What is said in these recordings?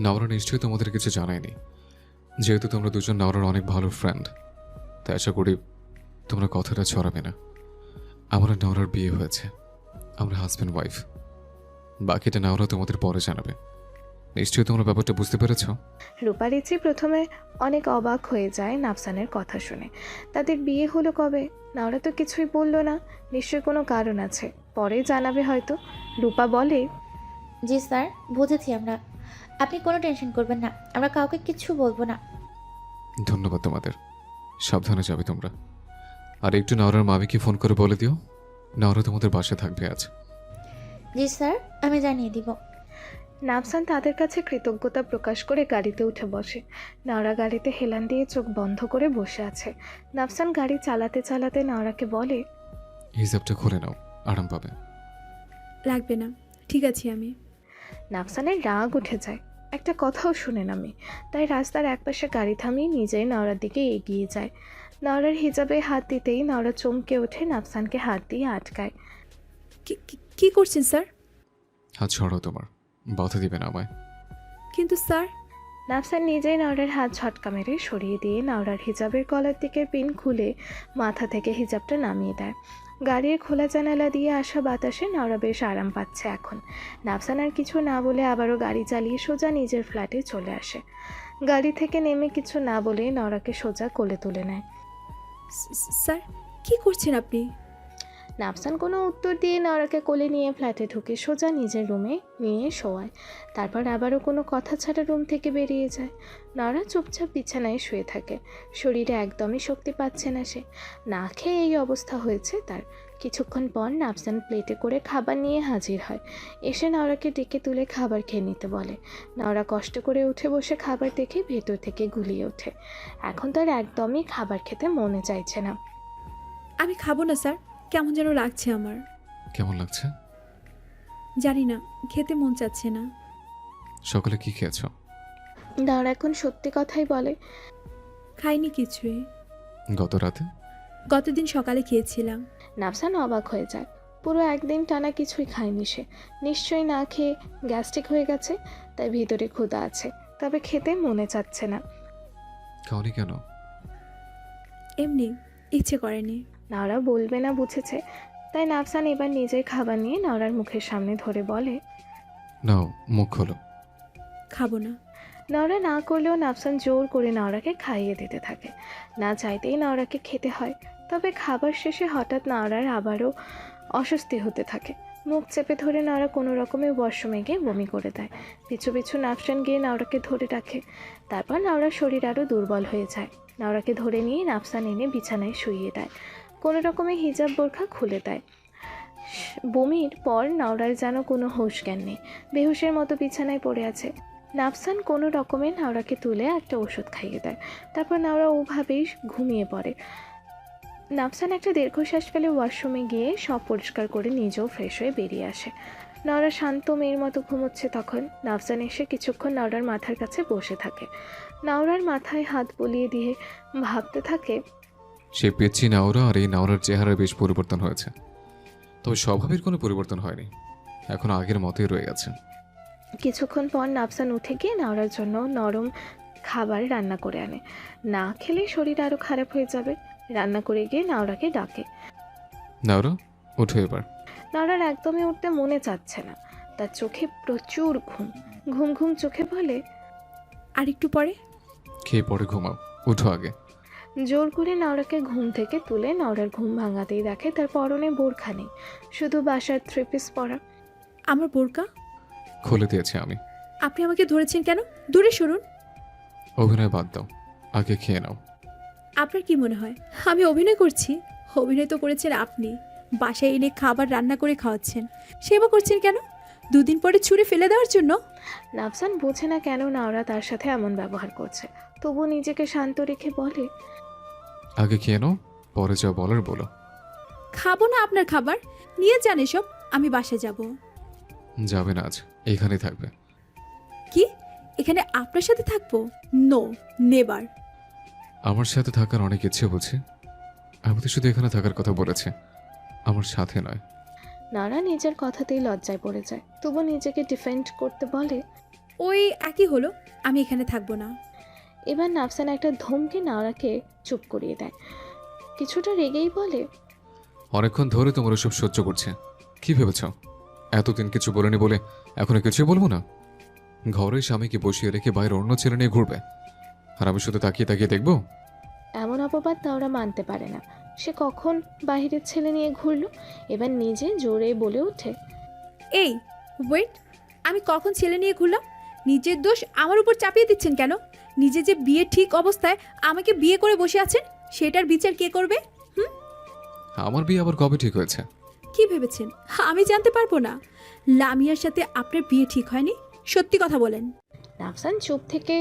নওরা নিশ্চয়ই তোমাদের কিছু জানায়নি। যেহেতু তোমরা দুজন নওরার অনেক ভালো ফ্রেন্ড, তাই আশা করি তোমরা কথাটা ছড়াবে না। আমার আর নওরার বিয়ে হয়েছে, আমরা হাজব্যান্ড ওয়াইফ। বাকিটা নওরা তোমাদের পরে জানাবে। নিশ্চয়ই তোমরা ব্যাপারটা বুঝতে পেরেছ। রূপারিচি প্রথমে অনেক অবাক হয়ে যায় নাফসানের কথা শুনে। তাদের বিয়ে হলো কবে? নওরা তো কিছুই বলল না। নিশ্চয়ই কোনো কারণ আছে, পরে জানাবে হয়তো। রূপা বলে, জি স্যার, বুঝেছি আমরা। আপনি কোনো টেনশন করবেন না, আমরা কাউকে কিচ্ছু বলবো না। ধন্যবাদ তোমাদের। সাবধানে যাবে তোমরা। আর একটু নওরার মামিকে ফোন করে বলে দিও নওরা তোমাদের বাসায় থাকবে আজ। জি স্যার, আমি জানিয়ে দিব। নাফসান তাদের কাছে কৃতজ্ঞতা প্রকাশ করে গাড়িতে উঠে বসে। নওরা গাড়িতে হেলান দিয়ে চোখ বন্ধ করে বসে আছে। নাফসান গাড়ি চালাতে চালাতে নওরাকে বলে, হিসাবটা খুলে নাও, আরাম পাবে। লাগবে না, ঠিক আছি আমি। নাফসানের রাগ উঠে যায়। একটা কথাও শুনে না মেয়ে, তাই রাস্তার একপাশে গাড়ি থামিয়ে নিজেই নওরার দিকে এগিয়ে যায়। নওরার হিজাবে হাত দিতেই নওরা চমকে ওঠে, নাফসানকে হাত দিয়ে আটকায়। কি করছেন স্যার? হাত ছড়াও তোমার, বাধা দিবে না আমায়। কিন্তু স্যার। নাফসান নিজেই নওরার হাত ঝটকা মেরে সরিয়ে দিয়ে নওরার হিজাবের কলার দিকের পিন খুলে মাথা থেকে হিজাবটা নামিয়ে দেয়। গাড়ির খোলা জানালা দিয়ে আসা বাতাসে নওরা বেশ আরাম পাচ্ছে এখন। নাফসান আর কিছু না বলে আবারও গাড়ি চালিয়ে সোজা নিজের ফ্ল্যাটে চলে আসে। গাড়ি থেকে নেমে কিছু না বলে নওরাকে সোজা কোলে তুলে নেয়। স্যার, কি করছেন আপনি? নাফসান কোনো উত্তর দিয়ে নওরাকে কোলে নিয়ে ফ্ল্যাটে ঢুকে সোজা নিজের রুমে নিয়ে শোয়ায়। তারপর আবারও কোনো কথা ছাড়া রুম থেকে বেরিয়ে যায়। নওরা চুপচাপ বিছানায় শুয়ে থাকে। শরীরে একদমই শক্তি পাচ্ছে না সে। না খেয়ে এই অবস্থা হয়েছে তার। কিছুক্ষণ পর নাফসান প্লেটে করে খাবার নিয়ে হাজির হয়। এসে নওরাকে ডেকে তুলে খাবার খেয়ে নিতে বলে। নওরা কষ্ট করে উঠে বসে খাবার দেখে ভেতর থেকে গুলিয়ে ওঠে। এখন তার একদমই খাবার খেতে মনে চাইছে না। আমি খাবো না স্যার, কেমন যেন লাগছে আমার। কেমন লাগছে? জানি না, খেতে মন চাচ্ছে না। সকালে কি খেয়েছ? নওরা এখন সত্যি কথাই বলে। খাইনি কিছুই। গত রাতে? গতদিন সকালে খেয়েছিলাম। নাফসান অবাক হয়ে যায়। পুরো একদিন টানা কিছুই খায়নি সে। নিশ্চয়ই না খেয়ে গ্যাস্ট্রিক হয়ে গেছে, তাই ভিতরে ক্ষুধা আছে, তবে খেতে মনে চাচ্ছে না। খাওনি কেন? এমনি, ইচ্ছে করেনি। নওরা বলবে না বুঝেছে, তাই নাফসান এবার নিজের খাবার নিয়ে নওরার মুখের সামনে ধরে বলে, নাও মুখ খোলো। খাবো না। নওরা না করলেও নাফসান জোর করে নওরাকে খাইয়ে দিতে থাকে। না চাইতেই নওরাকে খেতে হয়। তবে খাবার শেষে হঠাৎ নওরার আবারও অস্বস্তি হতে থাকে। মুখ চেপে ধরে নওরা কোনো রকমে ওয়াশরুমে গিয়ে বমি করে দেয়। পিছু পিছু নাফসান গিয়ে নওরাকে ধরে রাখে। তারপর নওরার শরীর আরও দুর্বল হয়ে যায়। নওরাকে ধরে নিয়ে নাফসান এনে বিছানায় শুইয়ে দেয়। কোনো রকমে হিজাব বোরখা খুলে দেয়। বমির পর নওরার যেন কোনো হুঁশ জ্ঞান নেই, বেহুশের মতো বিছানায় পড়ে আছে। নাফসান কোনো রকমে নওরাকে তুলে একটা ওষুধ খাইয়ে দেয়। তারপর নওরা ওভাবেই ঘুমিয়ে পড়ে। নাফসান একটা দীর্ঘশ্বাস ফেলে ওয়াশরুমে গিয়ে সব পরিষ্কার করে নিজেও ফ্রেশ হয়ে বেরিয়ে আসে। নওরা শান্ত মেয়ের মতো ঘুমোচ্ছে তখন। নাফসান এসে কিছুক্ষণ নওরার মাথার কাছে বসে থাকে। নওরার মাথায় হাত বুলিয়ে দিয়ে ভাবতে থাকে, সে পেচ্ছি নওরা, আর এই নওরার চেহারার বেশ পরিবর্তন হয়েছে। তবে স্বভাবের কোনো পরিবর্তন হয়নি, এখন আগের মতোই রয়ে গেছে। কিছুক্ষণ পর নাফসান উঠে গিয়ে নওরার জন্য নরম খাবার রান্না করে আনে। না খেলে শরীর আরও খারাপ হয়ে যাবে। রান্না করে গিয়ে নওরাকে ডাকে। নওরা ওঠো এবার। নওরার একদমই উঠতে মনে চাচ্ছে না। তার চোখে প্রচুর ঘুম। ঘুম ঘুম চোখে বলে, আর একটু পরে। খেয়ে পরে ঘুমাও, উঠো আগে। জোর করে নওরাকে ঘুম থেকে তুলে নওরার ঘুম ভাঙাতেই দেখে তার পরনে বোরখা নেই, শুধু বাসার থ্রি পিস পরা। আমার বোরকা খুলে দিয়েছি আমি। আপনি আমাকে ধরেছেন কেন? দূরে সরুন। অভিনয় বাদ দাও, আগে খেয়ে নাও। আপনার কি মনে হয় আমি অভিনয় করছি? অভিনয় তো করেছেন আপনি। বাসায় এনে খাবার রান্না করে খাওয়াচ্ছেন, সেবা করছেন কেন? দুদিন পরে ছুঁড়ে ফেলে দেওয়ার জন্য? নাফসান বোঝে না কেন নওরা তার সাথে এমন ব্যবহার করছে, তবু নিজেকে শান্ত রেখে বলে, আগে খেয়ে নাও, পরে যা বলার বলো। খাবো না আপনার খাবার, নিয়ে যান এসব। আমি বাসায় যাব। যাবে না আজ, এখানেই থাকবে। কি? এখানে আপনার সাথে থাকবো? No, never. আমার সাথে থাকার অনেক ইচ্ছে বুঝি। আমি তো শুধু এখানে থাকার কথা বলেছি, আমার সাথে নয়। নওরা নিজের কথাতেই লজ্জায় পড়ে যায়, তবু নিজেকে ডিফেন্ড করতে বলে। ওই একই হলো, আমি এখানে থাকবো না। এবার নাফসান একটা ধমকে নওরাকে চুপ করিয়ে দেয়। কিছুটা রেগেই বলে, অনেকক্ষণ ধরে তোমার ওসব সহ্য করছে। কি ভেবেছ এতদিন কিছু বলেনি বলে এখনো কিছুই বলবো না? ঘরে স্বামীকে বসিয়ে রেখে বাইরে অন্য ছেলে নিয়ে ঘুরবে, আর আমি শুধু তাকিয়ে তাকিয়ে দেখবো? এমন অপবাদ নওরা মানতে পারে না। সে কখন বাহিরের ছেলে নিয়ে ঘুরলো? এবার নিজে জোরে বলে ওঠে, এই ওয়েট, আমি কখন ছেলে নিয়ে ঘুরলাম? নিজের দোষ আমার উপর চাপিয়ে দিচ্ছেন কেন? নিজে যে বিয়ে ঠিক অবস্থায় আমাকে বিয়ে করে বসে আছেন, সেটার বিচার কে করবে? আমার বিয়ে আবার কবে ঠিক হয়েছে? কি ভেবেছেন আমি জানতে পারবো না? লামিয়ার সাথে আপনার বিয়ে ঠিক হয়নি, সত্যি কথা বলেন। নাফসান চুপ থেকে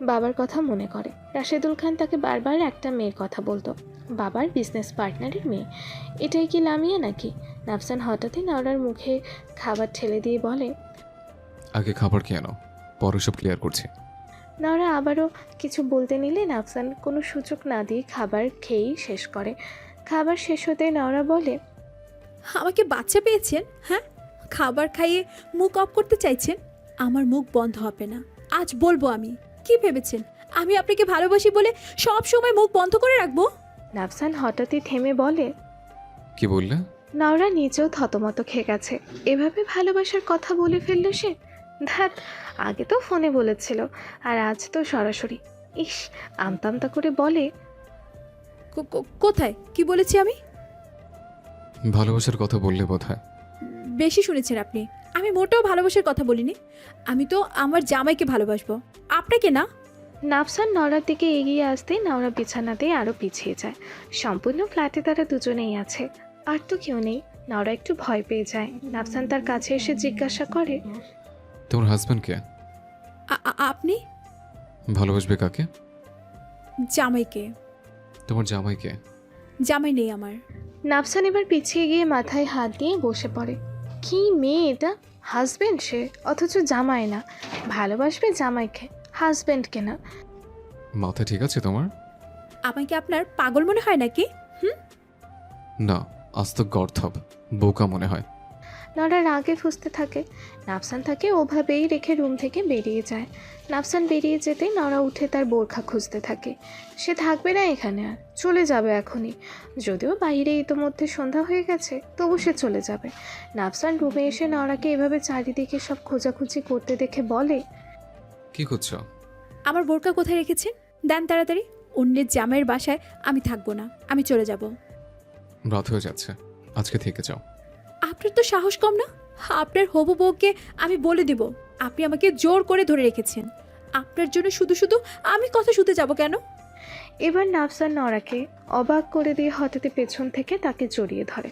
বাবার কথা মনে করে। রাশেদুল খান তাকে বারবার একটা মেয়ের কথা বলতো, বাবার বিজনেস পার্টনারের মেয়ে। এটাই কি লামিয়া নাকি? নাফসান হঠাৎই নওরার মুখে খাবার ঠেলে দিয়ে বলে, আগে খাবার খেয়ে আনো, পরে সব ক্লিয়ার করছি। নওরা আবারও কিছু বলতে নিলে নাফসান কোনো সুযোগ না দিয়ে খাবার খেয়েই শেষ করে। খাবার শেষ হতে নওরা বলে, আমাকে বাচ্চা পেয়েছেন? হ্যাঁ, খাবার খাইয়ে মুখ অফ করতে চাইছেন? আমার মুখ বন্ধ হবে না, আজ বলবো আমি। কি ভেবেছেন আমি আপনাকে ভালোবাসি বলে সব সময় মুখ বন্ধ করে রাখবো? নাফসান হঠাৎই থেমে বলে। কি বললে? নওরা নিজেও থতমত খেয়ে গেছে। এভাবে ভালোবাসার কথা বলে ফেললো সে। ধ্যাত, আগে তো ফোনে বলেছিল, আর আজ তো সরাসরি। ইস, আমতা আমতা করে বলে, কোথায় কি বলেছি আমি? ভালোবাসার কথা বললে বোধহয়। বেশি শুনেছেন আপনি। আমি মোটেও ভালোবাসার কথা বলিনি। আমি তো আমার জামাইকে ভালোবাসবো, আপনাকে না। নাফসান নওরার দিকে এগিয়ে আসতেই নওরা বিছানাতেই আরও পিছিয়ে যায়। সম্পূর্ণ ফ্ল্যাটে তারা দুজনেই আছে, আর তো কেউ নেই। নওরা একটু ভয় পেয়ে যায়। নাফসান তার কাছে এসে জিজ্ঞাসা করে, তোমার হাজব্যান্ডকে? আপনি? ভালোবাসবে কাকে? জামাইকে। তোমার জামাইকে? জামাই নেই আমার। নাফসান এবার পিছিয়ে গিয়ে মাথায় হাত দিয়ে বসে পড়ে। কি মেয়ে এটা! হাজবেন্ড সে, অথচ জামাই না। ভালোবাসবে জামাইকে, হাজবেন্ডকে না। মাথা ঠিক আছে তোমার? আমাকে আপনার পাগল মনে হয় নাকি? না, আজ তো গর্থব বোকা মনে হয়। নড়া রাগে ফুঁসতে থাকে। নাফসান তাকে ওভাবেই রেখে রুম থেকে বেরিয়ে যায়। নাফসান বেরিয়ে যেতেই নড়া উঠে তার বোরখা খুঁজতে থাকে। সে থাকবে না এখানে, আর চলে যাবে এখনই। যদিও বাইরে ইতোমধ্যে সন্ধ্যা হয়ে গেছে, তবু সে চলে যাবে। নাফসান রুমে এসে নড়াকে এভাবে চারিদিকে সব খোঁজাখুঁজি করতে দেখে বলে, কি করছো? আমার বোরকা কোথায় রেখেছেন? দেন তাড়াতাড়ি। অন্যের জামাইয়ের বাসায় আমি থাকবো না, আমি চলে যাব। রাত হয়ে যাচ্ছে, আজকে থেকে যাও। আপনার তো সাহস কম না? আপনার হবু বউকে আমি বলে দিব আপনি আমাকে জোর করে ধরে রেখেছেন। আপনার জন্য শুধু শুধু আমি কথা শুনতে যাব কেন? এবার নাফসান নড়াকে অবাক করে দিয়ে হঠাৎ পেছন থেকে তাকে জড়িয়ে ধরে।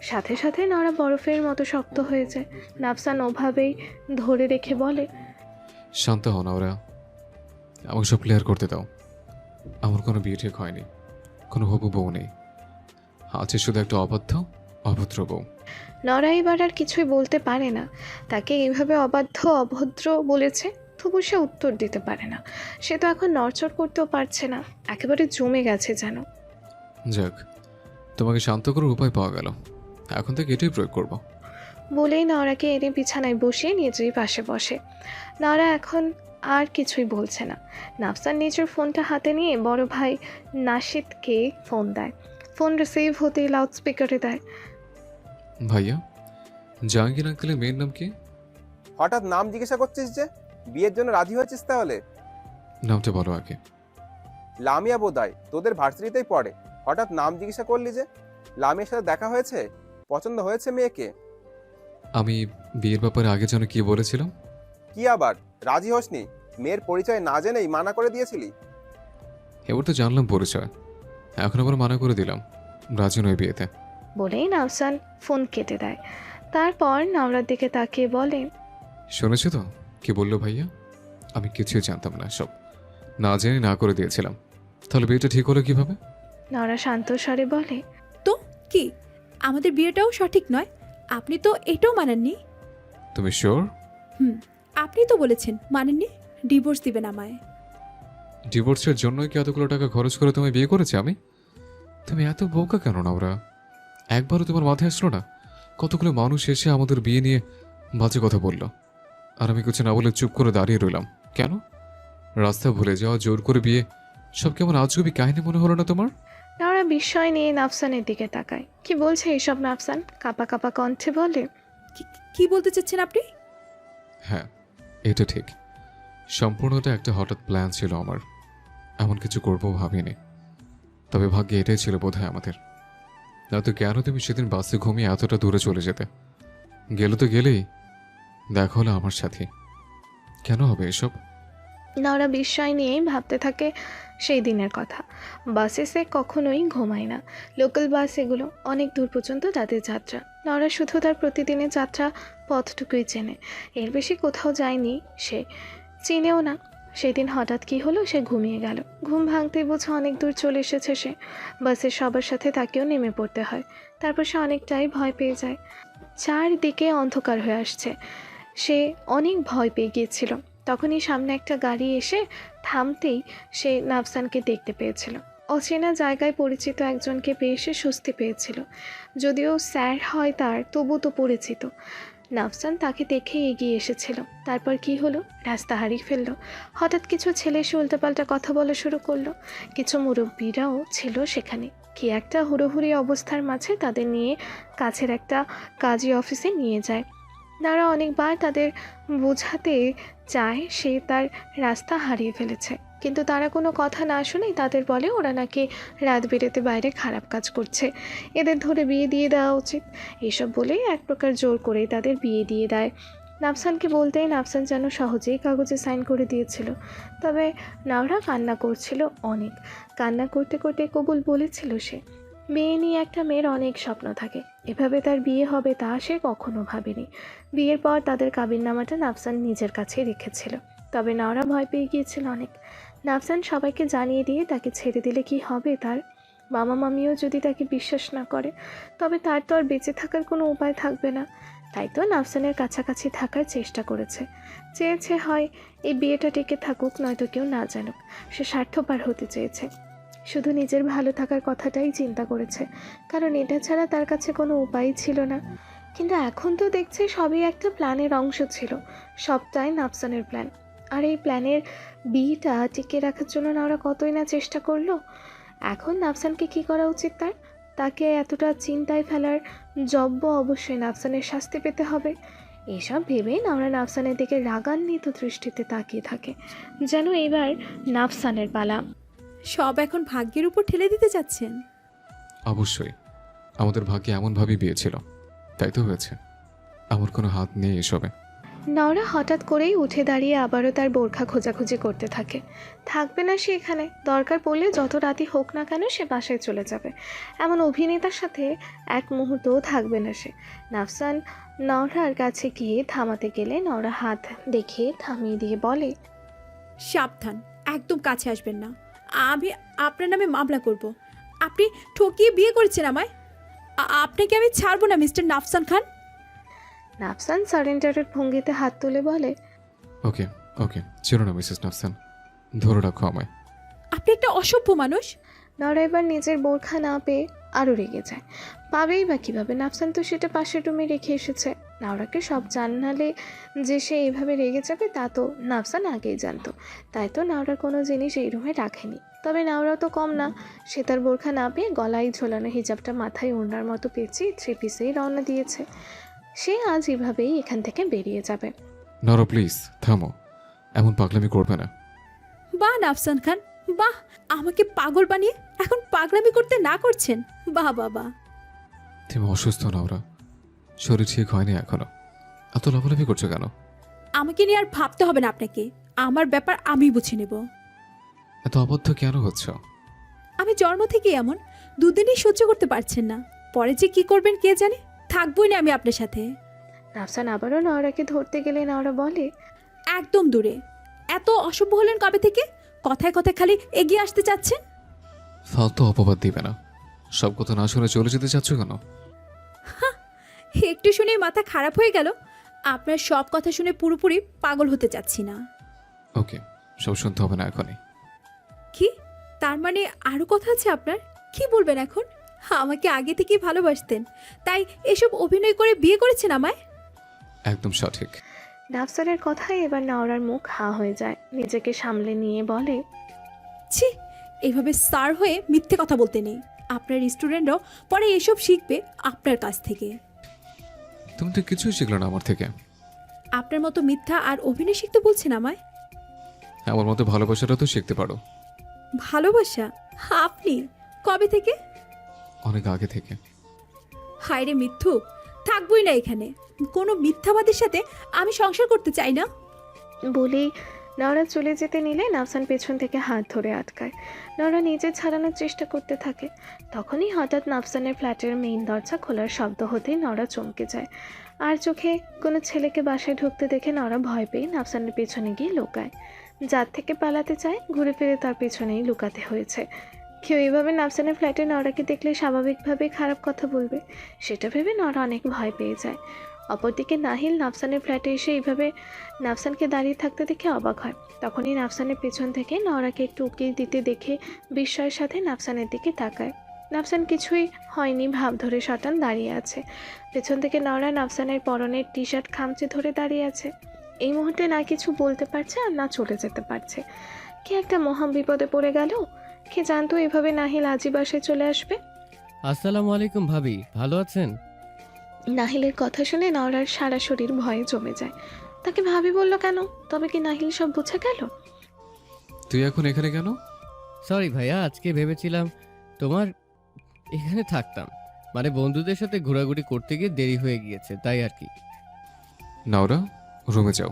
সাথে সাথে নড়া বরফের মতো শক্ত হয়ে যায়। নাফসান ওভাবেই ধরে রেখে বলে, শান্ত হও না, ওরা আমাকে সব ক্লিয়ার করতে দাও। আমার কোনো বিয়ে ঠিক হয়নি, কোনো হবু বউ নেই, আছে শুধু একটা অভদ্র বউ। নড়া এবার আর কিছুই বলতে পারে না। তাকে এইভাবে অবাধ্য অভদ্র বলেছে, তবু সে উত্তর দিতে পারে না। সে তো এখন নড়চড় করতেও পারছে না, একেবারে জমে গেছে যেন। যাক, তোমাকে শান্ত করার উপায় পাওয়া গেল, এখন থেকে এটাই প্রয়োগ করব। বলেই নড়াকে এনে বিছানায় বসিয়ে নিজেই পাশে বসে। নড়া এখন আর কিছুই বলছে না। নাফসান নিজের ফোনটা হাতে নিয়ে বড় ভাই নাশিদকে ফোন দেয়। ফোন রিসিভ হতেই লাউড স্পিকারে দেয়। ভাইয়া, জাহাঙ্গীর আঙ্কেলের মেয়ের নাম কি? হঠাৎ নাম জিজ্ঞাসা করছিস যে? বিয়ের জন্য রাজি হয়েছিস তাহলে? নামটা বলো আগে। লামিয়া বোধহয়, তোদের ভার্সিটিতেই পড়ে। হঠাৎ নাম জিজ্ঞাসা করলি যে? লামিয়ার সাথে দেখা হয়েছে? পছন্দ হয়েছে মেয়েকে? আমি বিয়ের ব্যাপারে আগে যেন কি বলেছিলাম? কি আবার রাজি হসনি? মেয়ের পরিচয় না জেনেই মানা করে দিয়েছিলি? এবার তো জানলাম পরিচয়, এখন আবার মানা করে দিলাম রাজি নয় বিয়েতে। বলেই নাফসান ফোন কেটে দেয়। তারপর নওরার দিকে তাকিয়ে বলে, শুনেছো তো কি বললো ভাইয়া? আমি কিছুই জানতাম না, সব না জেনে না করে দিয়েছিলাম। তাহলে বিয়েটা ঠিক হলো কিভাবে? নওরা শান্ত স্বরে বলে, তো কি আমাদের বিয়েটাও সঠিক নয়? আপনি তো এটাও মানেননি। তুমি শিওর? আপনি তো বলেছেন মানেননি, ডিভোর্স দিবেন আমায়। ডিভোর্সের জন্যই কি এতগুলো টাকা খরচ করে তুমি বিয়ে করেছি আমি? তুমি এত বোকা কেন না? ওরা একবারও তোমার মাথায় আসলো না কতগুলো মানুষ এসে আমাদের বিয়ে নিয়ে বাজে কথা বলল, আর আমি কিছু না বলে চুপ করে দাঁড়িয়ে রইলাম। কেন? রাস্তা ভুলে যাওয়া, জোর করে বিয়ে, সব কেমন আজগুবি কাহিনী মনে হলো না তোমার? নওরা বিস্ময় নিয়ে নাফসানের দিকে তাকায়। কি বলছে এইসব নাফসান? কাপা কাপা কণ্ঠে বলে। কি বলতে চাচ্ছেন আপনি? হ্যাঁ, এটা ঠিক। সম্পূর্ণটা একটা হঠাৎ প্ল্যান ছিল আমার। এমন কিছু করবো ভাবিনি, তবে ভাগ্যে এটাই ছিল বোধহয় আমাদের। নয়তো কেন তুমি সেদিন বাসে ঘুমিয়ে এতটা দূরে চলে যেতে? গেলে তো গেলেই, দেখা হলো আমার সাথে। কেন হবে এসব? নওরা বিস্ময় নিয়েই ভাবতে থাকে সেই দিনের কথা। বাসে সে কখনোই ঘুমায় না। লোকাল বাস এগুলো, অনেক দূর পর্যন্ত তাদের যাত্রা। নওরা শুধু তার প্রতিদিনের যাত্রা পথটুকুই চেনে, এর বেশি কোথাও যায়নি সে, চিনেও না। সেদিন হঠাৎ কি হলো, সে ঘুমিয়ে গেল। ঘুম ভাঙতেই বোঝা অনেক দূর চলে এসেছে সে। বাসের সবার সাথে তাকেও নেমে পড়তে হয়। তারপর সে অনেকটাই ভয় পেয়ে যায়। চারদিকে অন্ধকার হয়ে আসছে, সে অনেক ভয় পেয়ে গিয়েছিল। তখনই সামনে একটা গাড়ি এসে থামতেই সে নাফসানকে দেখতে পেয়েছিল। অচেনা জায়গায় পরিচিত একজনকে পেয়ে সে স্বস্তি পেয়েছিল। যদিও স্যার হয় তার, তবু তো পরিচিত। নাফসান তাকে দেখে এগিয়ে এসেছিল। তারপর কি হলো, রাস্তা হারিয়ে ফেললো। হঠাৎ কিছু ছেলে এসে উল্টোপাল্টা কথা বলা শুরু করলো। কিছু মুরব্বীরাও ছিল সেখানে। কি একটা হুড়োহুড়ি অবস্থার মাঝে তাদের নিয়ে কাছের একটা কাজী অফিসে নিয়ে যায়। তারা অনেকবার তাদের বোঝাতে চায় সে তার রাস্তা হারিয়ে ফেলেছে, কিন্তু তারা কোনো কথা না শুনেই তাদের বলে ওরা নাকি রাত বেরেতে বাইরে খারাপ কাজ করছে, এদের ধরে বিয়ে দিয়ে দেওয়া উচিত। এসব বলেই এক প্রকার জোর করেই তাদের বিয়ে দিয়ে দেয়। নাফসানকে বলতেই নাফসান যেন সহজেই কাগজে সাইন করে দিয়েছিল। তবে নাওরা কান্না করছিল অনেক। কান্না করতে করতে কবুল বলেছিল সে। মেয়ে নিয়ে একটা মেয়ের অনেক স্বপ্ন থাকে, এভাবে তার বিয়ে হবে তা সে কখনো ভাবেনি। বিয়ের পর তাদের কাবিননামাটা নাফসান নিজের কাছে রেখেছিল। তবে নওরা ভয় পেয়ে গিয়েছিল অনেক। নাফসান সবাইকে জানিয়ে দিয়ে তাকে ছেড়ে দিলে কি হবে তার? মামা মামিও যদি তাকে বিশ্বাস না করে, তবে তার তো আর বেঁচে থাকার কোনো উপায় থাকবে না। তাই তো নাফসানের কাছাকাছি থাকার চেষ্টা করেছে। চেয়েছে হয় এই বিয়েটা টিকে থাকুক, নয়তো কেউ না জানুক। সে স্বার্থপর হতে চেয়েছে, শুধু নিজের ভালো থাকার কথাটাই চিন্তা করেছে, কারণ এটা ছাড়া তার কাছে কোনো উপায়ই ছিল না। কিন্তু এখন তো দেখছে সবই একটা প্ল্যানের অংশ ছিল, সবটাই নাফসানের প্ল্যান। আর এই প্ল্যানের বিয়েটা টিকে রাখার জন্য ওরা কতই না চেষ্টা করলো। এখন নাফসানকে কী করা উচিত তার? তাকে এতটা চিন্তায় ফেলার জব্ব অবশ্যই নাফসানের শাস্তি পেতে হবে। এসব ভেবেই আমরা নাফসানের দিকে রাগান্বিত দৃষ্টিতে তাকিয়ে থাকে, যেন এবার নাফসানের পালা। সব এখন ভাগ্যের উপর ঠেলে দিতে চাচ্ছেন? অবশ্যই, আমাদের ভাগ্যে এমনভাবেই বিয়ে ছিল, তাই তো হয়েছে। আমার কোনো হাত নেই এসবে। নওরা হঠাৎ করেই উঠে দাঁড়িয়ে আবারও তার বোরখা খোঁজাখুঁজি করতে থাকে। থাকবে না সে এখানে, দরকার পড়লে যত রাতই হোক না কেন সে বাসায় চলে যাবে। এমন অভিনেতার সাথে এক মুহূর্তও থাকবে না সে। নাফসান নওরার কাছে গিয়ে থামাতে গেলে নওরা হাত দেখে থামিয়ে দিয়ে বলে, সাবধান, একদম কাছে আসবেন না। আমি আপনার নামে মামলা করব। আপনি ঠকিয়ে বিয়ে করেছেন আমায়। আপনাকে আমি ছাড়বো না মিস্টার নাফসান খান। নাফসান সারেন্ডারের ভঙ্গিতে হাত তুলে বলে, ওকে ওকে, ছিল না মিসেস নাফসান, ধরে রাখো আমায়। আপনি একটা অসভ্য মানুষ। নওরা এবার নিজের বোরখা না পেয়ে আরও রেগে যায়। পাবেই বা কীভাবে? নাফসান তো সেটা পাশের রুমে রেখে এসেছে। নওরাকে সব জানালে যে সে এইভাবে রেগে যাবে তা তো নাফসান আগেই জানতো। তাই তো নওরার কোনো জিনিস এই রুমে রাখেনি। তবে নওরা তো কম না, সে তার বোরখা না পেয়ে গলায় ঝোলানো হিজাবটা মাথায় ওড়নার মতো পেঁচিয়ে 3 পিসেই রওনা দিয়েছে। সে আজ এভাবেই এখান থেকে বেরিয়ে যাবে। নরা প্লিজ থামো, এমন পাগলামি করবে না। বাহ নাফসান খান, বাহ। আমাকে পাগল বানিয়ে এখন পাগলামি করতে না করছেন। বাহ বাবা। তুমি অসুস্থ নরা, শরীর ঠিক হয়নি এখনো, এত লাফালাফি করছো কেন? আমাকে নিয়ে আর ভাবতে হবে না আপনাকে, আমার ব্যাপার আমি বুঝে নেব। এত অবদ্ধ কেন হচ্ছ? আমি জন্ম থেকে এমন, দুদিনই সহ্য করতে পারছেন না, পরে যে কি করবেন কে জানে। থাকবই না আমি আপনার সাথে। নাফসান আবারও নওরাকে ধরতে গেলে নওরা বলে, একদম দূরে। এত অসভ্য হলেন কবে থেকে? কথায় কথায় খালি এগিয়ে আসতে চাচ্ছেন। ফালতু অপবাদ দিবে না, সব কথা না শুনে চলে যেতে চাচ্ছ কেন? একটু শুনেই মাথা খারাপ হয়ে গেল। আপনার সব কথা শুনে পুরোপুরি পাগল হতে চাচ্ছি না। ওকে, সব শুনতে হবে না এখনই। কি? তার মানে আরো কথা আছে আপনার? কি বলবেন এখন? আমাকে আগে থেকেই ভালোবাসতেন, তাই এসব অভিনয় করে বিয়ে করেছেন আমায়। একদম সঠিক। নাফসানের কথায় এবার নওরার মুখ হা হয়ে যায়, নিজেকে সামলে নিয়ে বলে, ছি, এইভাবে স্যার হয়ে মিথ্যে কথা বলতে নেই। আপনার স্টুডেন্টরাও পরে এসব শিখবে আপনার কাছ থেকে। তুমি তো কিছুই শিখলো না আমার থেকে। আপনার মতো মিথ্যা আর অভিনয় শিখতে বলছেন আমায়? আমার মতো ভালোবাসাটা তো শিখতে পারো। ভালোবাসা? আপনি? কবে থেকে? অনেক আগে থেকে। হায় রে মিথ্যু, থাকবই না এখানে। কোনো মিথ্যাবাদীর সাথে আমি সংসার করতে চাই না। বলেই নওরা চলে যেতে নিলে নাফসান পেছন থেকে হাত ধরে আটকায়। নওরা নিজে ছাড়ানোর চেষ্টা করতে থাকে। তখনই হঠাৎ নাফসানের ফ্ল্যাটের মেইন দরজা খোলার শব্দ হতেই নওরা চমকে যায়। আর চোখে কোনো ছেলেকে বাসায় ঢুকতে দেখে নওরা ভয় পেয়ে নাফসানের পেছনে গিয়ে লুকায়। যার থেকে পালাতে চায়, ঘুরে ফিরে তার পেছনেই লুকাতে হয়েছে। কেউ এভাবে নাফসানের ফ্ল্যাটে নওরাকে দেখলে স্বাভাবিকভাবেই খারাপ কথা বলবে, সেটা ভেবে নওরা অনেক ভয় পেয়ে যায়। অপরদিকে নাহিল নাফসানের ফ্ল্যাটে এসে এইভাবে নাফসানকে দাঁড়িয়ে থাকতে দেখে অবাক হয়। তখনই নাফসানের পেছন থেকে নওরাকে একটু উকিল দিতে দেখে বিস্ময়ের সাথে নাফসানের দিকে তাকায়। নাফসান কিছুই হয়নি ভাব ধরে শটান দাঁড়িয়ে আছে। পেছন থেকে নওরা নাফসানের পরনের টি শার্ট খামচে ধরে দাঁড়িয়ে আছে। এই মুহূর্তে না কিছু বলতে পারছে আর না চলে যেতে পারছে। কে একটা মহা বিপদে পড়ে গেল। কে জানতো এভাবে নাহিল আজই বাসায় চলে আসবে। আসসালামু আলাইকুম ভাবি, ভালো আছেন? নাহিলের কথা শুনে নওরার সারা শরীর ভয়ে জমে যায়। তাকে ভাবি বলল কেন? তবে কি নাহিল সব বুঝে গেল? তুই এখন এখানে কেন? সরি ভাইয়া, আজকে ভেবেছিলাম তোমার এখানে থাকতাম, মানে বন্ধুদের সাথে ঘোরাঘুরি করতে গিয়ে দেরি হয়ে গিয়েছে, তাই আর কি। নাওরা, রুমে যাও।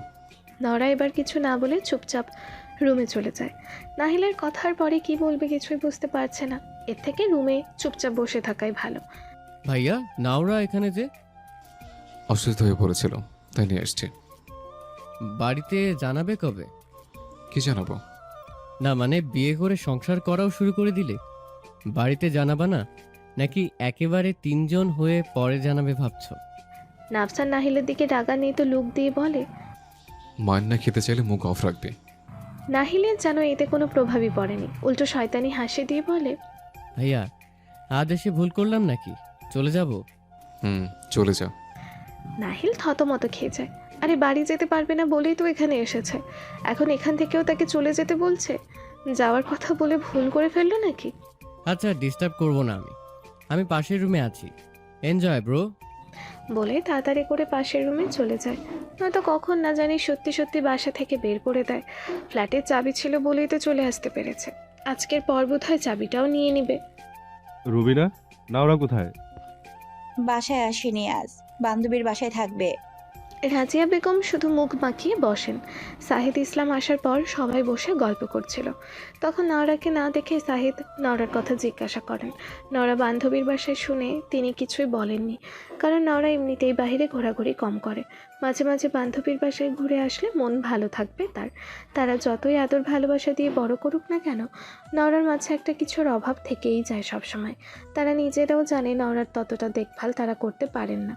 নওরা এবার কিছু না বলে চুপচাপ রুমে চলে যায়। নাহিলের কথার পরে কি বলবে কিছুই বুঝতে পারছে না। এর থেকে রুমে চুপচাপ বসে থাকাই ভালো। ভাইয়া, নাওরা এখানে যে? অসুস্থ হয়ে পড়েছিল, তাই নিয়ে এসছি। বাড়িতে জানাবে কবে? কি জানাবো? না মানে বিয়ে করে সংসার করাও শুরু করে দিলে, বাড়িতে জানাবা না? নাকি একেবারে তিনজন হয়ে পরে জানাবে ভাবছো? নাফসান নাহিলের দিকে রাগান্বিত লুক দিয়ে বলে। মায়ের না খেতে চাইলে মুখ অফ রাখবে। নাহিলের যেন এতে কোনো প্রভাবই পড়েনি, উল্টো শয়তানি হাসি দিয়ে বলে, ভাইয়া, আজ এসে ভুল করলাম নাকি? চলে যাব? চলে যা। নাহিল থতমত খেয়ে যায়। আরে বাড়ি যেতে পারবে না বলেই তো এখানে এসেছে, এখন এখান থেকেও তাকে চলে যেতে বলছে? যাওয়ার কথা বলে ভুল করে ফেললো নাকি? আচ্ছা, ডিস্টার্ব করব না আমি পাশের রুমে আছি। Enjoy bro. বলে তাড়াতাড়ি করে পাশের রুমে চলে যায়। নয়তো কখন না জানি সত্যি সত্যি বাসা থেকে বের করে দেয়। ফ্ল্যাটের চাবি ছিল বলেই তো চলে আসতে পেরেছে। আজকের পর বোধহয় চাবিটাও নিয়ে নিবে। রুবিনা, নাওরা কোথায়? বাসায় আসেনি আজ, বান্ধবীর বাসায় থাকবে। রাজিয়া বেগম শুধু মুখ বাঁকিয়ে বসেন। সাহিদ ইসলাম আসার পর সবাই বসে গল্প করছিল। তখন নওরাকে না দেখে সাহিদ নওরার কথা জিজ্ঞাসা করেন। নওরা বান্ধবীর বাসায় শুনে তিনি কিছুই বলেননি, কারণ নওরা এমনিতেই বাইরে ঘোরাঘুরি কম করে। মাঝে মাঝে বান্ধবীর বাসায় ঘুরে আসলে মন ভালো থাকবে তার। তারা যতই আদর ভালোবাসা দিয়ে বড় করুক না কেন, নওরার মাঝে একটা কিছুর অভাব থেকেই যায় সবসময়। তারা নিজেরাও জানে নওরার ততটা দেখভাল তারা করতে পারেন না।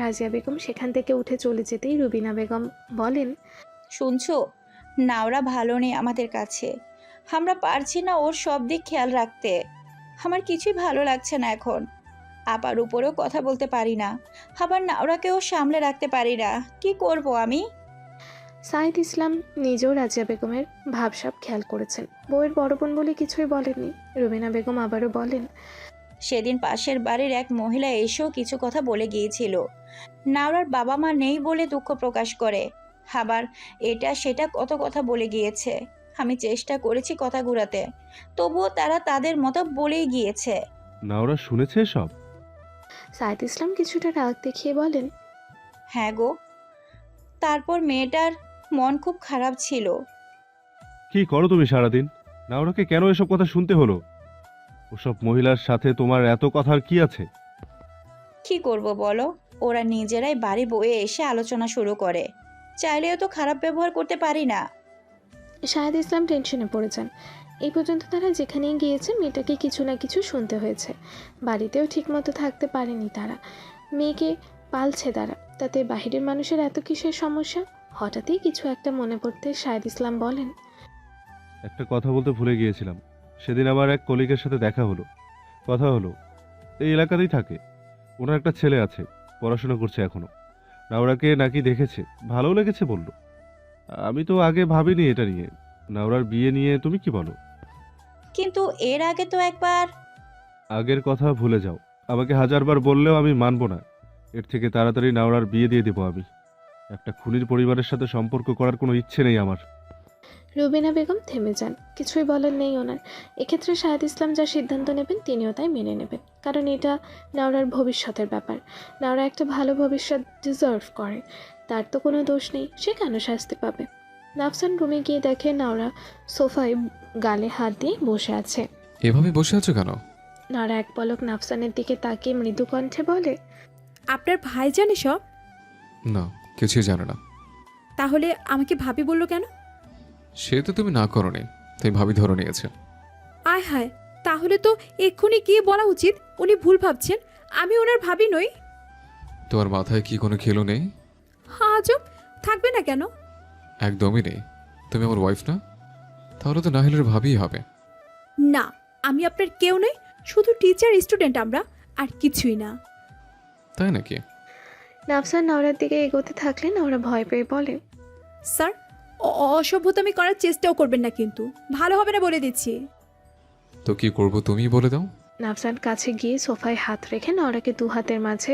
রাজিয়া বেগম সেখান থেকে উঠে চলে যেতেই রুবিনা বেগম বলেন, শুনছো, নাওরা ভালো নেই আমাদের কাছে। আমরা পারছি না ওর সব দিক খেয়াল রাখতে। আমার কিছুই ভালো লাগছে না এখন। আপার উপরেও কথা বলতে পারি না, আবার নাওরাকেও সামলে রাখতে পারি না। কি করব আমি? সাইদ ইসলাম নিজেও রাজিয়া বেগমের ভাবসাব খেয়াল করেছেন। বউয়ের বড় বোন বলে কিছুই বলেননি। রুবিনা বেগম আবারও বলেন, সেদিন পাশের বাড়ির এক মহিলা এসেও কিছু কথা বলে গিয়েছিল। নাওরার বাবা মা নেই বলে দুঃখ প্রকাশ করে, আবার এটা সেটা কত কথা বলে গিয়েছে। আমি চেষ্টা করেছি কথা ঘুরাতে, তবুও তারা তাদের মতো বলেই গিয়েছে। নাওরা শুনেছে সব? সাইদ ইসলাম কিছুটা রাগ দেখিয়ে বলেন, হ্যাঁ গো। তারপর মেয়েটার মন খুব খারাপ ছিল। কি করো তুমি সারাদিন? নাওরাকে কেন এসব কথা শুনতে হলো? ওসব মহিলার সাথে তোমার এত কথার কি আছে? কি করব বলো, ওরা নিজেরাই বাড়ি বয়ে এসে আলোচনা শুরু করে। চাইলেও তো খারাপ ব্যবহার করতে পারি না। সাইদ ইসলাম টেনশনে পড়ে যান। এই পর্যন্ত তারা যেখানেই গিয়েছে মেয়েটাকে কিছু না কিছু শুনতে হয়েছে। বাড়িতেও ঠিকমতো থাকতে পারেনি তারা। মেয়েকে পালছে তারা, তাতে বাহিরের মানুষের এত কিসের সমস্যা? হঠাৎই কিছু একটা মনে পড়তে সাইদ ইসলাম বলেন, একটা কথা বলতে ভুলে গিয়েছিলাম। সেদিন আমার এক কলিগের সাথে দেখা হলো, কথা হলো। এই এলাকাতেই থাকে। ওনার একটা ছেলে আছে, পড়াশোনা করছে এখনো। নাওরাকে নাকি দেখেছে, ভালো লেগেছে বলল। আমি তো আগে ভাবিনি এটা নিয়ে। নাওরার বিয়ে নিয়ে তুমি কি বলো? কিন্তু এর আগে তো একবার। আগের কথা ভুলে যাও। আমাকে হাজারবার বললেও আমি মানব না। এর থেকে তাড়াতাড়ি নাওরার বিয়ে দিয়ে দেবো আমি। একটা খুনির পরিবারের সাথে সম্পর্ক করার কোনো ইচ্ছে নেই আমার। রুবিনা বেগম থেমে যান, কিছুই বলার নেই ওনার। এক্ষেত্রে শাহেদ ইসলাম যা সিদ্ধান্ত নেবেন তিনিও তাই মেনে নেবেন, কারণ এটা নাওরার ভবিষ্যতের ব্যাপার। নাওরা একটা ভালো ভবিষ্যৎ ডিজার্ভ করে, তার তো কোনো দোষ নেই, সে কেন শাস্তি পাবে। নাফসান রুমে গিয়ে দেখে নাওরা সোফায় গালে হাত দিয়ে বসে আছে। এভাবে বসে আছো কেন? নাওরা এক পলক নাফসানের দিকে তাকিয়ে মৃদু কণ্ঠে বলে, আপনার ভাই জানে সব? না, কিছুই জানো না। তাহলে আমাকে ভাবি বললো কেন? সে তো তুমি না করোনি, তাই ভাবি ধরে নিয়েছে। আয় হায়, তাহলে তো এক্ষুনি গিয়ে বলা উচিত উনি ভুল ভাবছেন, আমি ওনার ভাবি নই। তোমার মাথায় কি কোনো খেলো নেই? আজব, থাকবে না কেন? একদমই নেই। তুমি আমার ওয়াইফ না? তাহলে তো নাহিলের ভাবিই হবে। না, আমি আপনার কেউ নই, শুধু টিচার স্টুডেন্ট আমরা, আর কিছুই না। তাই নাকি? নাফসান নাওরার দিকে এগোতে থাকলে নাওরা ভয় পেয়ে বলে, স্যার, অসভ্যতামি করার চেষ্টাও করবেন না কিন্তু, ভালো হবে না বলে দিচ্ছি। তো কি করব তুমিই বলে দাও। নাফসান কাছে গিয়ে সোফায় হাত রেখে নাওরাকে দু হাতের মাঝে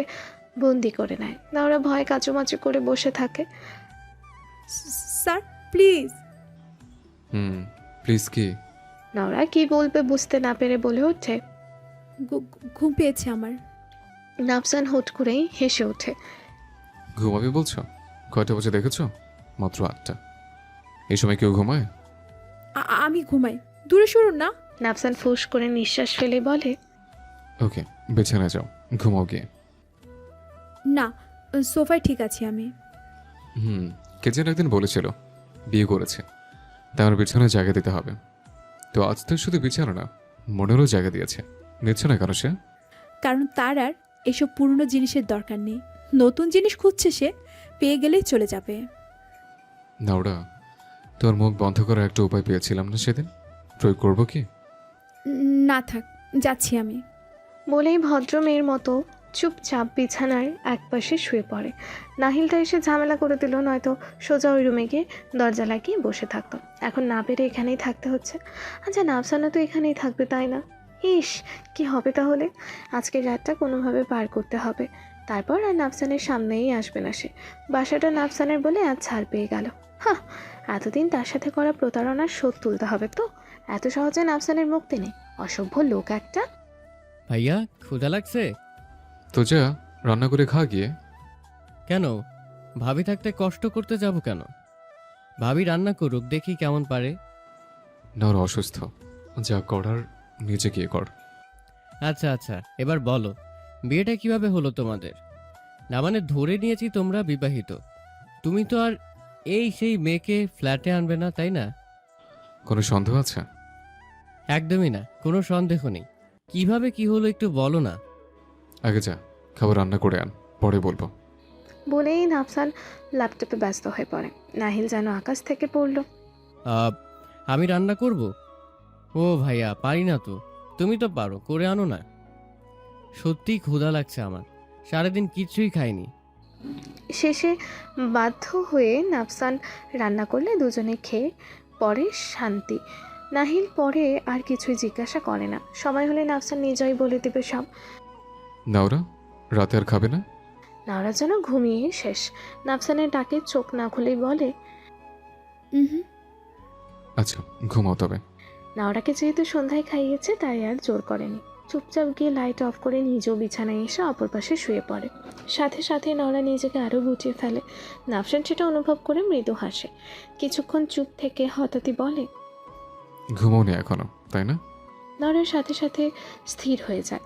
বন্দি করে নেয়। নাওরা ভয় কাচুমাচু করে বসে থাকে। Sir please. প্লিজ কি? নাওরা কি বলবে বুঝতে না পেরে বলে ওঠে। ঘুম পেয়েছে আমার। নাফসান হুট করেই হেসে ওঠে। ঘুমাবে বলছো? কয়টা বাজে দেখেছো? মাত্র 8টা। এই সময় কেউ ঘুমায়? আমি ঘুমাই, দূরে সরুন না। নাফসান ফুস করে নিঃশ্বাস ফেলে বলে, ওকে, বিছানায় যাও, ঘুমাও গিয়ে। না, সোফায় ঠিক আছে আমি। কে যেন একদিন বলেছিল বিয়ে করেছে, তাই আমার বিছানায় জায়গা দিতে হবে। তো আজ তো শুধু বিছানা না, মনেরও জায়গা দিয়েছে। নিচ্ছে না কেন সে? কারণ তার আর এসব পুরনো জিনিসের দরকার নেই, নতুন জিনিস খুঁজছে সে, পেয়ে গেলেই চলে যাবে। নাওড়া, তোর মুখ বন্ধ করার একটা উপায় পেয়েছিলাম না সেদিন, প্রয়োগ করবো কি? না থাক, যাচ্ছি আমি। বলেই ভদ্র মেয়ের মতো চুপচাপ বিছানার একপাশে শুয়ে পড়ে। নাহিলটা এসে ঝামেলা করে দিল, নয়তো সোজা ওই রুমে গিয়ে দরজা লাগিয়ে বসে থাকতো। এখন না পেরে এখানেই থাকতে হচ্ছে। আচ্ছা, নাফসানা তো এখানেই থাকবে তাই না? ইস, কি হবে তাহলে? আজকের রাতটা কোনোভাবে পার করতে হবে, তারপর আর নাফসানের সামনেই আসবে না সে। বাসাটা নাফসানের বলে আজ ছাড় পেয়ে গেল। হ্যাঁ, এতদিন তার সাথে করা প্রতারণার শোধ তুলতে হবে তো। এত সহজে নাফসানের মুক্তি নেই, অসভ্য লোক একটা। ভাইয়া, ক্ষুধা লাগছে? তো যা, রান্না করে খা গিয়ে। কেন? ভাবি থাকতে কষ্ট করতে যাব কেন? ভাবি রান্না করুক, দেখি কেমন পারে। না, ওর অসুস্থ, যা করার নিজে গিয়ে কর। আচ্ছা আচ্ছা, এবার বলো, বিয়েটা কিভাবে হলো তোমাদের? না মানে ধরে নিয়েছি তোমরা বিবাহিত, তুমি তো আর এই সেই মেয়েকে ফ্ল্যাটে আনবে না, তাই না? কোনো সন্দেহ আছে? একদমই না, কোনো সন্দেহ নেই। কিভাবে কি হলো একটু বলো না। আগে যা, খাবার রান্না করে আন, পরে বলবো। বলেই নাফসান ল্যাপটপে ব্যস্ত হয়ে পড়ে। নাহিল যেন আকাশ থেকে পড়ল। আমি রান্না করব? ও ভাইয়া, পারি না তো। তুমি তো পারো, করে আনো না। সত্যিই ক্ষুধা লাগছে আমার, সারাদিন কিছুই খাইনি। শেষে বাধ্য হয়ে নাফসান রান্না করলে দুজনে খেয়ে পরে শান্তি। নাহিল পরে আর কিছুই জিজ্ঞাসা করে না, সময় হলে নাফসান নিজেই বলে দেবে সব। নাওরা, রাতে আর খাবে না? নাওরা যেন ঘুমিয়ে শেষ। নাফসানের ডাকে চোখ না খুলেই বলে, হুম। আচ্ছা, ঘুমাও তবে। নাওরাকে যেহেতু সন্ধ্যায় খাইয়েছে তাই আর জোর করেনি। চুপচাপ গিয়ে লাইট অফ করে নিজেও বিছানায় এসে অপর পাশে শুয়ে পড়ে। সাথে সাথে নাওরা নিজেকে আরও গুটিয়ে ফেলে। নাফসান সেটা অনুভব করে মৃদু হাসে। কিছুক্ষণ চুপ থেকে হঠাৎই বলে, ঘুমাওনি এখনো, তাই না? নাওরার সাথে সাথে স্থির হয়ে যায়।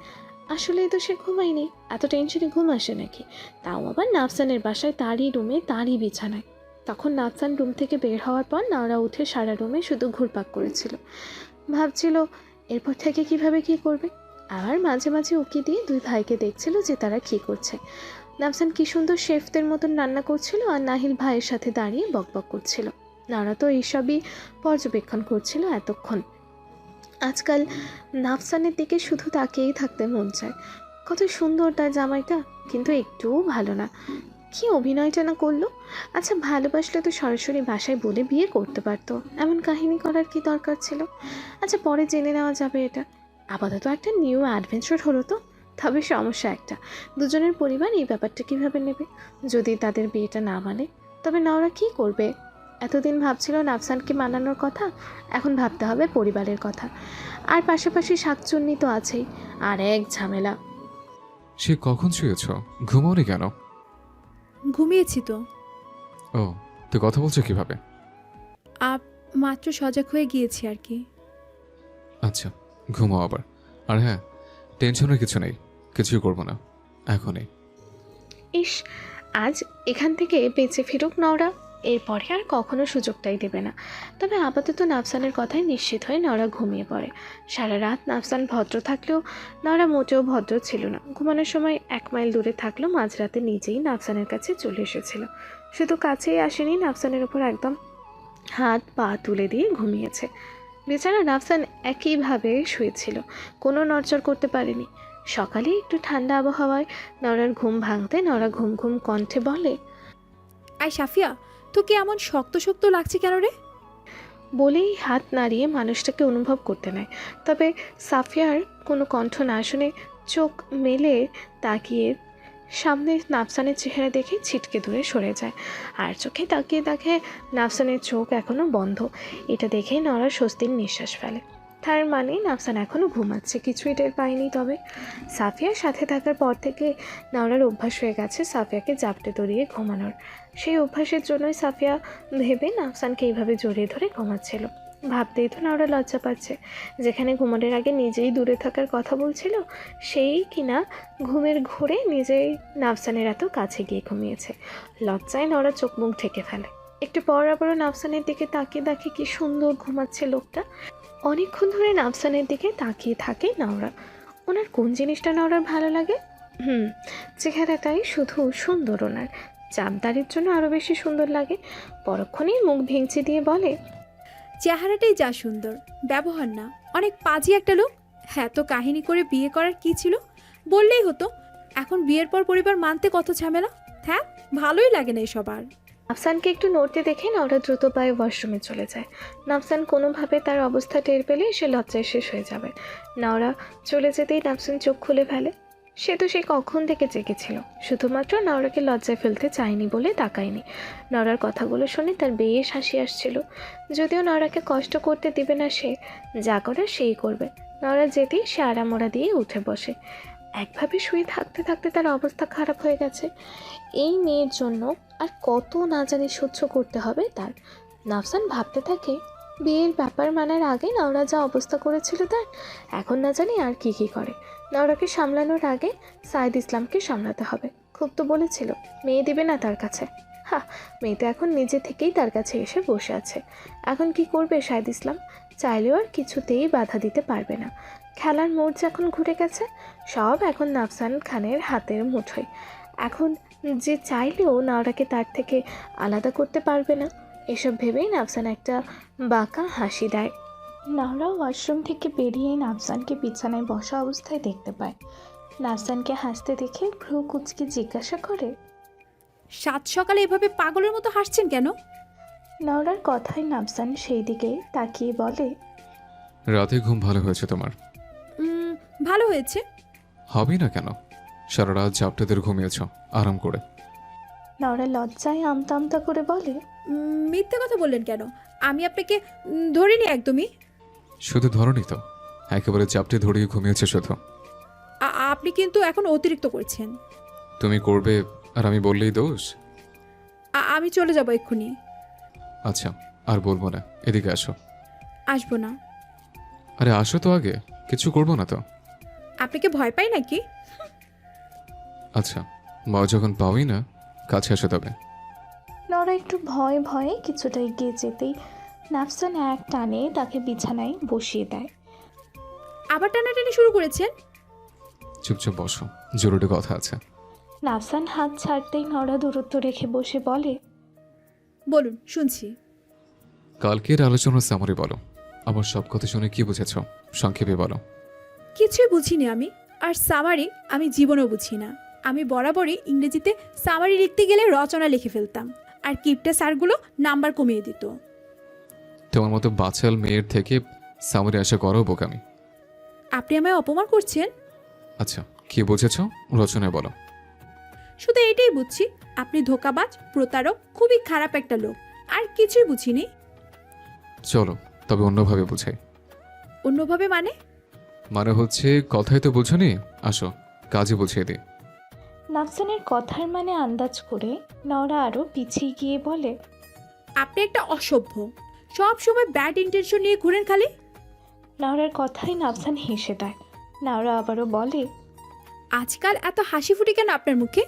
আসলেই তো সে ঘুমায়নি, এত টেনশনে ঘুম আসে নাকি? তাও আবার নাফসানের বাসায়, তারই রুমে, তারই বিছানায়। তখন নাফসান রুম থেকে বের হওয়ার পর নাওরা উঠে সারা রুমে শুধু ঘুরপাক করেছিল। ভাবছিল এরপর থেকে কিভাবে কি করবে। আর মাঝে মাঝে উকি দিয়ে দুই ভাইকে দেখছিল যে তারা কী করছে। নাফসান কি সুন্দর শেফদের মতন রান্না করছিল, আর নাহিল ভাইয়ের সাথে দাঁড়িয়ে বকবক করছিল। নাওরা তো এইসবই পর্যবেক্ষণ করছিল এতক্ষণ। আজকাল নাফসানের দিকে শুধু তাকিয়েই থাকতে মন চায়। কত সুন্দর তার জামাইটা, কিন্তু একটুও ভালো না। কি অভিনয়টা না করলো! আচ্ছা ভালোবাসলে তো সরাসরি বাসায় বলে বিয়ে করতে পারতো, এমন কাহিনী করার কি দরকার ছিল? আচ্ছা পরে জেনে নেওয়া যাবে এটা। আপাতত একটা নিউ অ্যাডভেঞ্চার হলো তো। তবে সমস্যা একটা, দুজনের পরিবার এই ব্যাপারটা কিভাবে নেবে? যদি তাদের বিয়েটা না মানে, তবে নওরা কি করবে? এতদিন ভাবছিল নাফসানকে মানানোর কথা, এখন ভাবতে হবে পরিবারের কথা। আর পাশাপাশি শাকচুন্নি তো আছেই, আর এক ঝামেলা। সে কখন শুয়েছ? ঘুমাওনি কেন? ঘুমিয়েছি তো। ও, তুই কথা বলছো কিভাবে? মাত্র সজাগ হয়ে গিয়েছি আর কি। আচ্ছা, ঘুমাও আবার। আর হ্যাঁ, টেনশনের কিছু নেই, কিছুই করবো না এখনই। ইস, আজ এখান থেকে বেঁচে ফিরুক নওরা, এরপরে আর কখনো সুযোগটাই দেবে না। তবে আপাতত নাফসানের কথায় নিশ্চিত হয়ে নওরা ঘুমিয়ে পড়ে। সারা রাত নাফসান ভদ্র থাকলেও নওরা মোটেও ভদ্র ছিল না। ঘুমানোর সময় 1 মাইল দূরে থাকলেও মাঝরাতে নিজেই নাফসানের কাছে চলে এসেছিল। শুধু কাছেই আসেনি, নাফসানের ওপর একদম হাত পা তুলে দিয়ে ঘুমিয়েছে। বেচারা নাফসান একইভাবে শুয়েছিল, কোনো নড়চড় করতে পারেনি। সকালে একটু ঠান্ডা আবহাওয়ায় নওরার ঘুম ভাঙতে নওরা ঘুম ঘুম কণ্ঠে বলে, আই সাফিয়া, তোকে এমন শক্ত শক্ত লাগছে কেন রে? বলেই হাত নাড়িয়ে মানুষটাকে অনুভব করতে নেয়। তবে সাফিয়ার কোনো কণ্ঠ না শুনে চোখ মেলে তাকিয়ে সামনে নাফসানের চেহারা দেখে ছিটকে দূরে সরে যায়। আর চোখে তাকিয়ে দেখে নাফসানের চোখ এখনও বন্ধ। এটা দেখেই নরা স্বস্তির নিঃশ্বাস ফেলে। তার মানে নাফসান এখনও ঘুমাচ্ছে, কিছুই টের পায়নি। তবে সাফিয়ার সাথে থাকার পর থেকে নরার অভ্যাস হয়ে গেছে সাফিয়াকে জাপটে ধরিয়ে ঘুমানোর। সেই অভ্যাসের জন্যই সাফিয়া ভেবে নাফসানকে এইভাবে জড়িয়ে ধরে ঘুমাচ্ছিল। ভাবতেই তো নওরা লজ্জা পাচ্ছে, যেখানে ঘুমানোর আগে নিজেই দূরে থাকার কথা বলছিল, সেই কিনা ঘুমের ঘোরে নিজেই নাফসানের এত কাছে গিয়ে ঘুমিয়েছে। লজ্জায় নওরা চোখ মুখ ঢেকে ফেলে। একটু পর আবারও নাফসানের দিকে তাকিয়ে দেখে কি সুন্দর ঘুমাচ্ছে লোকটা। অনেকক্ষণ ধরে নাফসানের দিকে তাকিয়ে থাকে নওরা। ওনার কোন জিনিসটা নওরার ভালো লাগে? চেহারাটাই শুধু সুন্দর, ওনার চাপদারির জন্য আরও বেশি সুন্দর লাগে। পরক্ষণেই মুখ ভেঙচি দিয়ে বলে, চেহারাটাই যা সুন্দর, ব্যবহার না। অনেক পাজি একটা লোক। হ্যাঁ, তো কাহিনী করে বিয়ে করার কি ছিল? বললেই হতো। এখন বিয়ের পর পরিবার মানতে কত ঝামেলা। হ্যাঁ, ভালোই লাগে না এসব আর। নাফসানকে একটু নড়তে দেখে নওরা দ্রুত পায়ে ওয়াশরুমে চলে যায়। নাফসান কোনোভাবে তার অবস্থা টের পেলে সে লজ্জায় শেষ হয়ে যাবে। নওরা চলে যেতেই নাফসান চোখ খুলে ফেলে। সে তো সে কখন থেকে জেগেছিল, শুধুমাত্র নওরাকে লজ্জায় ফেলতে চায়নি বলে তাকায়নি। নওরার কথাগুলো শুনে তার বেশ হাসি আসছিল। যদিও নওরাকে কষ্ট করতে দিবে না সে, যা করার সেই করবে। নওরা যেতেই সে আড়ামোড়া দিয়ে উঠে বসে। একভাবে শুয়ে থাকতে থাকতে তার অবস্থা খারাপ হয়ে গেছে। এই মেয়ের জন্য আর কত না জানি সহ্য করতে হবে তার। নাফসান ভাবতে থাকে, বিয়ের ব্যাপার মানার আগে নওরা যা অবস্থা করেছিল তার, এখন না জানি আর কি কি করে। নওরাকে সামলানোর আগে সাইদ ইসলামকে সামলাতে হবে। খুব তো বলেছিল মেয়ে দিবে না তার কাছে। মেয়ে তো এখন নিজে থেকেই তার কাছে এসে বসে আছে। এখন কি করবে সাইদ ইসলাম? চাইলেও আর কিছুতেই বাধা দিতে পারবে না। খেলার মোড় যখন ঘুরে গেছে, সব এখন নাফসান খানের হাতের মুঠোয়। এখন যে চাইলেও নওরাকে তার থেকে আলাদা করতে পারবে না। এসব ভেবেই নাফসান একটা বাঁকা হাসি দেয়। নওরা ওয়াশরুম থেকে বেরিয়ে নাফসানকে বিছানায় বসা অবস্থায় দেখতে পায়। নাফসানকে হাসতে দেখে ভ্রু কুচকে জিজ্ঞাসা করে, সাত সকালে এভাবে পাগলের মতো হাসছেন কেন? নওরার কথায় নাফসান সেই দিকে তাকিয়ে বলে, রাতে ঘুম ভালো হয়েছে তোমার? ভালো হয়েছে। হবেই না কেন? সারা রাত ঝাপটাদের ঘুমিয়েছ আরাম করে। নওরা লজ্জায় আমতা আমতা করে বলে, মিথ্যে কথা বললেন কেন? আমি আপনাকে ধরিনি একদমই। শুধু ধরনি তো, একেবারে চাপটে ধরিয়ে ঘুমিয়েছে শুধু। আপনি কিন্তু এখন অতিরিক্ত করছেন। তুমি করবে আর আমি বললেই দোষ? আমি চলে যাব এক্ষুনি। আচ্ছা, আর বলবো না, এদিকে আসো। আসবো না। আরে আসো তো, আগে কিছু করবো না তো। আপনাকে ভয় পাই নাকি? আচ্ছা, ভয় যখন পাওই না, কাছে আসো তবে। নওরা একটু ভয়ে ভয়ে কিছুটা এগিয়ে যেতেই নাফসান এক টানে তাকে বিছানায় বসিয়ে দেয়। আবার টানাটানি শুরু করেছেন? চুপচাপ বসো, জরুরি কথা আছে। নাফসান হাত ছাড়তেই নওরা দূরত্ব রেখে বসে বলে, বলুন, শুনছি। কালকের আলোচনার সামারি বলো। আমার সব কথা শুনে কি বুঝেছ? সংক্ষেপে বলো। কিছুই বুঝিনি আমি। আর সামারি আমি জীবনেও বুঝি না। আমি বরাবরই ইংরেজিতে সামারি লিখতে গেলে রচনা লিখে ফেলতাম, আর কিপটে স্যারগুলো নাম্বার কমিয়ে দিত। তোমার মতো বাচাল মেয়ের থেকে সামরে আশা করো বোকামি। আপনি আমায় অপমান করছেন? আচ্ছা, কি বুঝেছ রচনায় বলো। শুধু এটাই বুঝছি, আপনি ধোঁকাবাজ, প্রতারক, খুবই খারাপ একটা লোক। আর কিছুই বুঝিনি। চলো তবে অন্যভাবে বুঝাই। অন্যভাবে মানে? মানে হচ্ছে কথাই তো বুঝোনি, আসো কাজে বুঝিয়ে দিই। নাফসানের কথার মানে আন্দাজ করে নওরা আরও পিছিয়ে গিয়ে বলে, আপনি একটা অসভ্য, সব সময় ব্যাড ইন্টেনশন নিয়ে ঘুরেন খালি। নওরার কথায় নাফসান হেসে দেয়। নওরা আবারও বলে, আজকাল এত হাসি ফুটে কেন আপনার মুখে?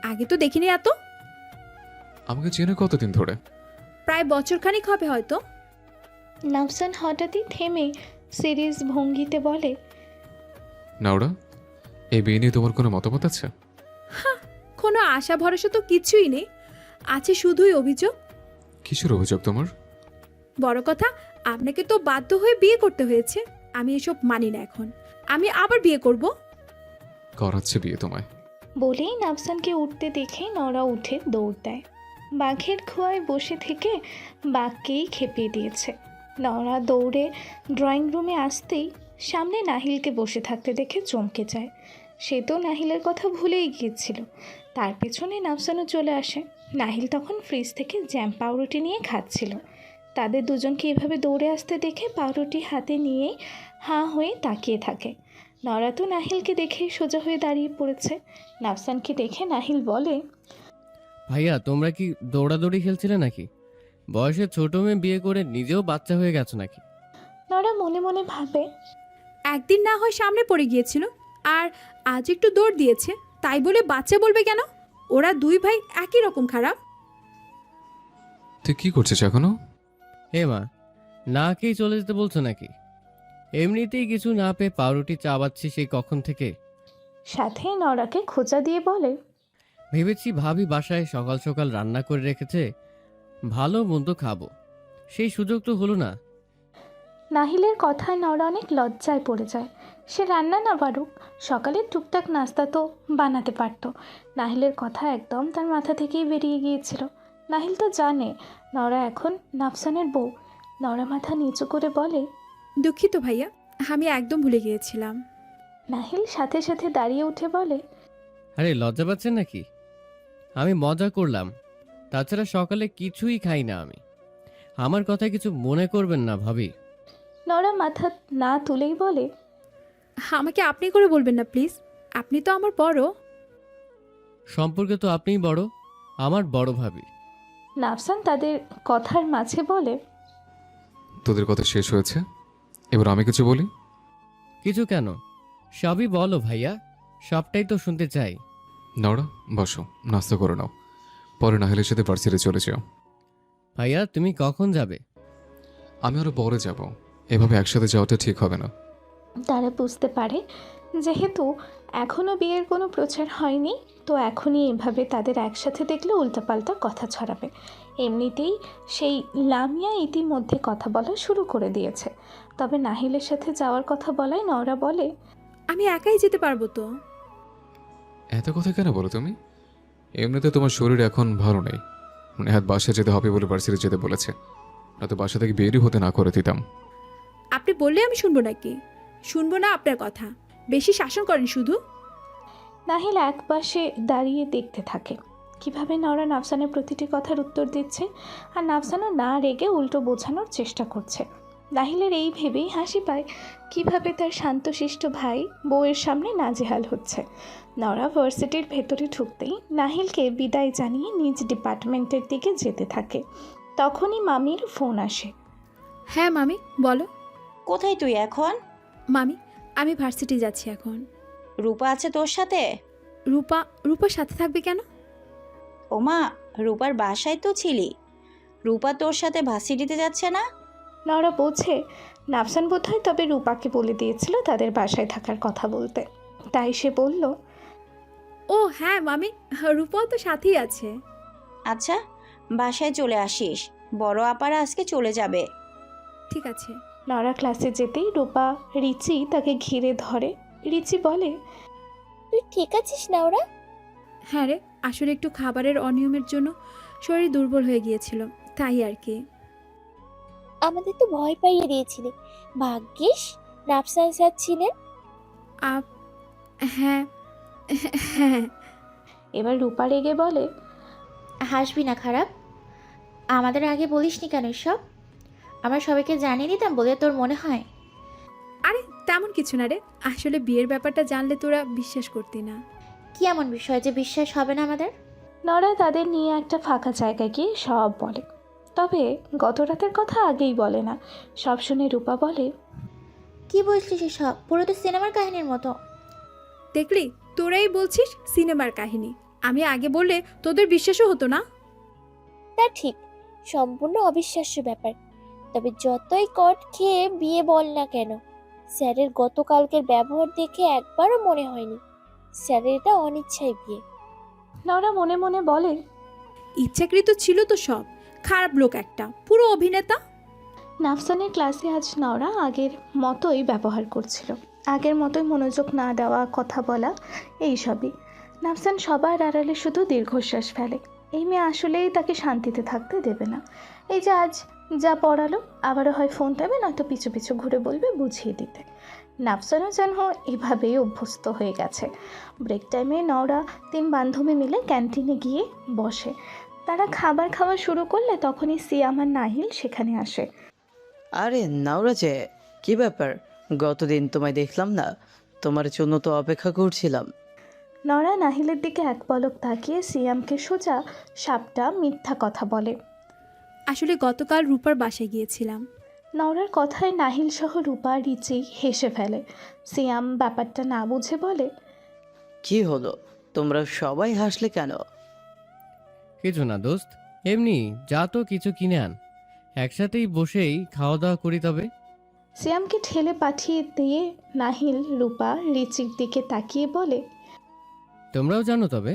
আগে তো দেখিনি এত। আমাকে চেনে কতদিন ধরে? প্রায় বছরখানিক হবে হয়তো। নাফসান হঠাৎই থেমে সিরিয়াস ভঙ্গিতে বলে, নাওরা, এই বিয়ে নিয়ে তোমার কোনো মতামত আছে? কোনো আশা ভরসা তো কিছুই নেই, আছে শুধুই অভিযোগ। কিসের অভিযোগ তোমার? বড় কথা, আপনাকে তো বাধ্য হয়ে বিয়ে করতে হয়েছে। আমি এসব মানি না এখন। আমি আবার বিয়ে করব। করাচ্ছে বিয়ে তোমায়? বলেই নাফসানকে উঠতে দেখে নওরা উঠে দৌড় দেয়। বাঘের খোয়ায় বসে থেকে বাঘকেই খেপিয়ে দিয়েছে। নওরা দৌড়ে ড্রয়িং রুমে আসতেই সামনে নাহিলকে বসে থাকতে দেখে চমকে যায়। সে তো নাহিলের কথা ভুলেই গিয়েছিল। তার পেছনে নাফসানও চলে আসে। নাহিল তখন ফ্রিজ থেকে জ্যাম পাউরুটি নিয়ে খাচ্ছিল। তাদের দুজনকে এভাবে দৌড়ে আসতে দেখে পাউরুটি হাতে নিয়েই হাঁ হয়ে তাকিয়ে থাকে। নরা তো নাহিলকে দেখে সোজা হয়ে দাঁড়িয়ে পড়েছে। নাফসানকে দেখে নাহিল বলে, ভাইয়া তোমরা কি দৌড়াদৌড়ি খেলছিলে নাকি? বয়সে ছোট মেয়ে বিয়ে করে নিজেও বাচ্চা হয়ে গেছো নাকি? নরা মনে মনে ভাবে, একদিন না হয় সামনে পড়ে গিয়েছিল, আর আজ একটু দৌড় দিয়েছে, তাই বলে বাচ্চা বলবে কেন? ওরা দুই ভাই একই রকম খারাপ। তুই কি করছিস এখনো? হে মা, না খেয়ে চলে যেতে বলছো নাকি? এমনিতেই কিছু না পেয়ে পাউরুটি চাবাচ্ছি সেই কখন থেকে। সাথে নরাকে খোঁচা দিয়ে বলে, ভেবেছি ভাবি বাসায় সকাল সকাল রান্না করে রেখেছে, ভালো মন্দ খাবো, সেই সুযোগ তো হলো না। নাহিলের কথায় নরা অনেক লজ্জায় পড়ে যায়। সে রান্না না পারুক, সকালের টুকটাক নাস্তা তো বানাতে পারত। নাহিলের কথা একদম তার মাথা থেকেই বেরিয়ে গিয়েছিল। নাহিল তো জানে নরা এখন নাফসানের বউ। নরা মাথা নিচু করে বলে, দুঃখিত ভাইয়া, আমি একদম ভুলে গিয়েছিলাম। নাহিল সাথে সাথে দাঁড়িয়ে উঠে বলে, আরে লজ্জা পাচ্ছেন নাকি? আমি মজা করলাম, তাছাড়া সকালে কিছুই খাই না আমি। আমার কথা কিছু মনে করবেন না ভাবি। নরা মাথা না তুলেই বলে, আমাকে আপনি করে বলবেন না প্লিজ, আপনি তো আমার বড়। সম্পর্কে তো আপনিই বড়, আমার বড় ভাবি। নাফসান তাদের কথার মাঝে বলে, তোদের কথা শেষ হয়েছে, এবার আমি কিছু বলি। কিছু কেন, সবই বলো ভাইয়া, সবটাই তো শুনতে চাই। নাওরা, বসো, নাস্তা করে নাও, পরে নাহিলের সাথে ভার্সিটি চলে যাও। ভাইয়া তুমি কখন যাবে? আমি আরো পরে যাব, এভাবে একসাথে যাওয়াটা ঠিক হবে না। তারা বুঝতে পারে যেহেতু এখনও বিয়ের কোনো প্রচার হয়নি, তো এখনই এভাবে তাদের একসাথে দেখলে উল্টাপাল্টা কথা ছড়াবে। এমনিতেই সেই লামিয়া ইতিমধ্যে কথা বলা শুরু করে দিয়েছে। তবে নাহিলের সাথে যাওয়ার কথা বলায় নওরা বলে, আমি একাই যেতে পারবো তো। এত কথা কেন বলো তুমি? এমনিতে তোমার শরীর এখন ভালো নেই। নেহাত বাসায় যেতে হবে বলে ভার্সিটি যেতে বলেছে, নয়তো বাসা থেকে বেরই হতে না করে দিতাম। আপনি বললে আমি শুনবো নাকি? শুনবো না আপনার কথা, বেশি শাসন করেন শুধু। নাহিল একপাশে দাঁড়িয়ে দেখতে থাকে কিভাবে নওরা নাফসানের প্রতিটি কথার উত্তর দিচ্ছে, আর নাফসানও না রেগে উল্টো বোঝানোর চেষ্টা করছে। নাহিলের এই ভেবেই হাসি পায় কিভাবে তার শান্তশিষ্ট ভাই বউয়ের সামনে নাজেহাল হচ্ছে। নওরা ভার্সিটির ভেতরে ঢুকতেই নাহিলকে বিদায় জানিয়ে নিজ ডিপার্টমেন্টের দিকে যেতে থাকে। তখনই মামির ফোন আসে। হ্যাঁ মামি, বলো। কোথায় তুই এখন? মামি, আমি ভার্সিটি যাচ্ছি এখন। রূপা আছে তোর সাথে? রূপার সাথে থাকবে কেন? ওমা, রূপার বাসায় তো ছিলি, রূপা তোর সাথে ভার্সিটিতে যাচ্ছে না? নওরা বোঝে নাফসান বোধহয় তবে রূপাকে বলে দিয়েছিল তাদের বাসায় থাকার কথা বলতে, তাই সে বলল, ও হ্যাঁ মামি, রূপাও তো সাথেই আছে। আচ্ছা, বাসায় চলে আসিস, বড় আপারা আজকে চলে যাবে। ঠিক আছে। নরা ক্লাসে যেতেই রূপা রিচি তাকে ঘিরে ধরে। রিচি বলে, তুই ঠিক আছিস না ওরা? হ্যাঁ রে, আসলে একটু খাবারের অনিয়মের জন্য শরীর দুর্বল হয়ে গিয়েছিল, তাই আর কি। আমাদের তো ভয় পাইয়ে দিয়েছিলে। ভাগ্যিস রাফসান স্যার ছিলেন। আপ হ্যাঁ হ্যাঁ। এবার রূপা রেগে বলে, হাসবি না খারাপ, আমাদের আগে বলিসনি কেন সব? আমরা সবাইকে জানিয়ে দিতাম বলে তোর মনে হয়? আরে তেমন কিছু না রে, আসলে বিয়ের ব্যাপারটা জানলে তোরা বিশ্বাস করতি না। কি এমন বিষয় যে বিশ্বাস হবে না আমাদের? নরা তাদের নিয়ে একটা ফাঁকা জায়গায় গিয়ে সব বলে। তবে গত রাতের কথা আগেই বলে না। সব শুনে রূপা বলে, কি বলছিস সব? পুরো তো সিনেমার কাহিনীর মতো। দেখলি, তোরাই বলছিস সিনেমার কাহিনী, আমি আগে বললে তোদের বিশ্বাসও হতো না। তা ঠিক, সম্পূর্ণ অবিশ্বাস্য ব্যাপার। তবে যতই কট খেয়ে বিয়ে বল না কেন, স্যারের গতকালকের ব্যবহার দেখে একবারও মনে হয়নি স্যারের এটা অনিচ্ছায় বিয়ে। নরা মনে মনে বলে, ইচ্ছাকৃত ছিল তো সব, খারাপ লোক একটা, পুরো অভিনেতা। নাফসানের ক্লাসে আজ নরা আগের মতোই ব্যবহার করছিল। আগের মতোই মনোযোগ না দেওয়া, কথা বলা, এইসবই। নাফসান সবার আড়ালে শুধু দীর্ঘশ্বাস ফেলে। এই মেয়ে আসলেই তাকে শান্তিতে থাকতে দেবে না। এই যে আজ যা পড়ালো, আবারও হয় ফোন দেবে, নয়তো পিছু পিছু ঘুরে বলবে বুঝিয়ে দিতে। নাফসানও যেন এভাবেই অভ্যস্ত হয়ে গেছে। ব্রেক টাইমে নওরা 3 বান্ধবী মিলে ক্যান্টিনে গিয়ে বসে। তারা খাবার খাওয়া শুরু করলে তখনই সিয়াম আর নাহিল সেখানে আসে। আরে নাওরা যে, কি ব্যাপার? গতদিন তোমায় দেখলাম না, তোমার জন্য তো অপেক্ষা করছিলাম। নরা নাহিলের দিকে এক পলক তাকিয়ে সিয়ামকে সোজা সাপটা মিথ্যা কথা বলে। আসলে গতকাল রূপার বাসায় গিয়েছিলাম। নওরার কথায় নাহিল সহ রূপা রিচি হেসে ফেলে। সিয়াম ব্যাপারটা না বুঝে বলে, কি হলো, তোমরা সবাই হাসলে কেন? কিছু না দোস্ত, এমনি যা তো কিছু কিনে আন, একসাথেই বসেই খাওয়া দাওয়া করি তবে। সিয়ামকে ঠেলে পাঠিয়ে দিয়ে নাহিল রূপা রিচির দিকে তাকিয়ে বলে, তোমরাও জানো তবে?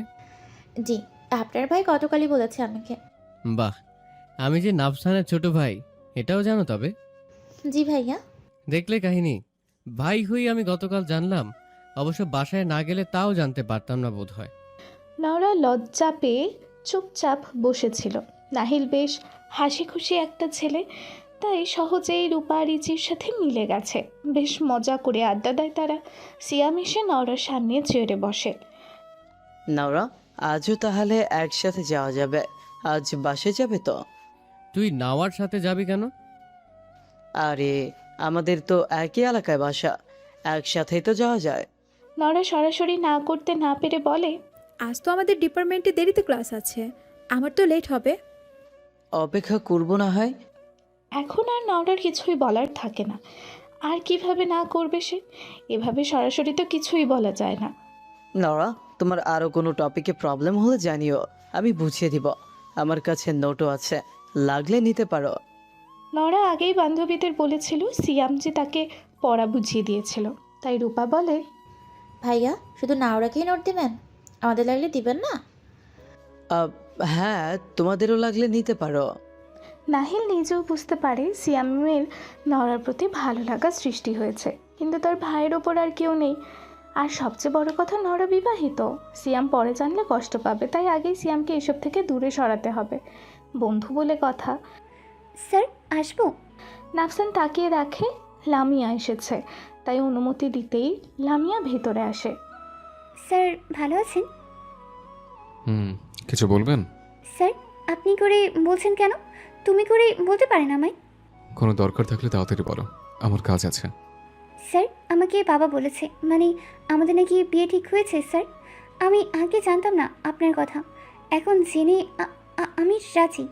জি, আপনার ভাই গতকালই বলেছে আমাকে। বাহ, আমি যে নাফসানের ছোট ভাই, এটাও জানো তবে? জি ভাইয়া। দেখলে কাহিনী, ভাই হই আমি গতকাল জানলাম, অবশ্য বাসায় না গেলে তাও জানতে পারতাম না বোধ হয়। নওরা লজ্জা পেয়ে চুপচাপ বসেছিল। নাহিল বেশ হাসি খুশি একটা ছেলে, তাই সহজেই রূপা রিচির সাথে মিলে গেছে। বেশ মজা করে আড্ডা দেয় তারা। সিয়াম এসে নওরার সামনে চেয়ারে বসে। নাওরা, আজও তাহলে একসাথে যাওয়া যাবে? আজ বাসে যাবে তো? তুই নাওয়ার সাথে যাবি কেন? আরে আমাদের তো একই এলাকায় বাসা, একসাথেই তো যাওয়া যায়। নওরা সরাসরি না করতে না পেরে বলে, আজ তো আমাদের ডিপার্টমেন্টে দেরিতে ক্লাস আছে, আমার তো লেট হবে। অপেক্ষা করবো না হয়? এখন আর নওরার কিছুই বলার থাকে না। আর কিভাবে না করবে সে? এভাবে সরাসরি তো কিছুই বলা যায় না। নওরা, তোমার আরও কোনো টপিকে প্রবলেম হলে জানিও, আমি বুঝিয়ে দিব। আমার কাছে নোটও আছে, লাগলে নিতে পারো। নওরা আগেই বান্ধবীদের বলেছিল সিয়াম যে তাকে পড়া বুঝিয়ে দিয়েছিল। তাই রূপা বলে, ভাইয়া শুধু নাওরাকেই নোট দিবেন, আমাদের লাগলে দিবেন না? হ্যাঁ, তোমাদেরও লাগলে নিতে পারো। নাহিল নিজেও বুঝতে পারে সিয়ামের নওরার প্রতি ভালো লাগা সৃষ্টি হয়েছে, কিন্তু তার ভাইয়ের ওপর আর কেউ নেই। আর সবচেয়ে বড় কথা, নওরা বিবাহিত। সিয়াম পরে জানলে কষ্ট পাবে, তাই আগেই সিয়ামকে এসব থেকে দূরে সরাতে হবে। বন্ধু বলে কথা। স্যার আসবো? নাফসান তাকিয়ে দেখে লামিয়া এসেছে, তাই অনুমতি দিতেই লামিয়া ভেতরে আসে। স্যার ভালো আছেন? কিছু বলবেন? স্যার আপনি করে বলছেন কেন? তুমি করে বলতে পারেন আমায়? কোনো দরকার থাকলে তাড়াতাড়ি বলো, আমার কাজ আছে। স্যার আমাকে বাবা বলেছে, মানে আমাদের নাকি বিয়ে ঠিক হয়েছে স্যার। আমি আগে জানতাম না আপনার কথা, এখন জেনে আমি রাজি।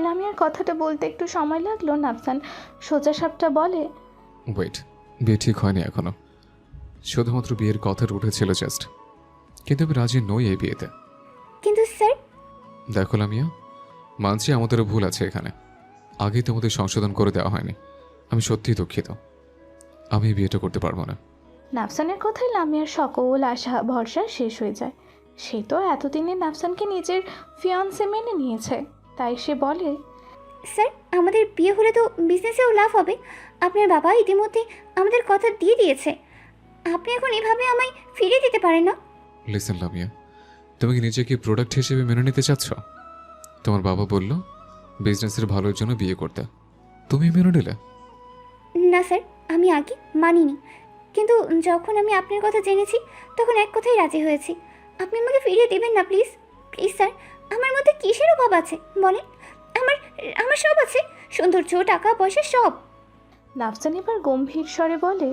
লামিয়ার কথাটা বলতে একটু সময় লাগলো। নাফসান সোজা সাপটা বলে, ওয়েট, বিয়ে ঠিক হয়নি এখনো, শুধুমাত্র বিয়ের কথাটা উঠেছিল জাস্ট। কিন্তু আমি রাজি নই এই বিয়েতে। কিন্তু স্যার। দেখো লামিয়া, মানছি আমাদেরও ভুল আছে এখানে, আগেই তোমাদের সংশোধন করে দেওয়া হয়নি। আমি সত্যিই দুঃখিত, আমি এই বিয়েটা করতে পারবো না। নাফসানের কথায় লামিয়ার সকল আশা ভরসা শেষ হয়ে যায়। সে তো এতদিনে নাফসানকে নিজের ফিয়ান্সে মেনে নিয়েছে, তাই সে বলে, স্যার আমাদের বিয়ে হলে তো বিজনেসেও লাভ হবে। আপনার বাবা ইতিমধ্যে আমাদের কথা দিয়ে দিয়েছে। আপনি এখন এভাবে আমায় ফিরিয়ে দিতে পারেন না। লিসেন লামিয়া, তুমি কি নিজেকে প্রোডাক্ট হিসেবে মেনে নিতে চাচ্ছ? তোমার বাবা বলল বিজনেসের ভালোর জন্য বিয়ে করতে, তুমি মেনে নিলে? না স্যার, আমি আগে মানিনি, কিন্তু যখন আমি আপনার কথা জেনেছি তখন এক কথাই রাজি হয়েছি। আপনি আমাকে ফিরিয়ে দেবেন না প্লিজ। প্লিজ স্যার, আমার মধ্যে কিসের অভাব আছে বলেন? আমার আমার সব আছে, সৌন্দর্য, টাকা পয়সা সব। নাফসান এবার গম্ভীর স্বরে বলে,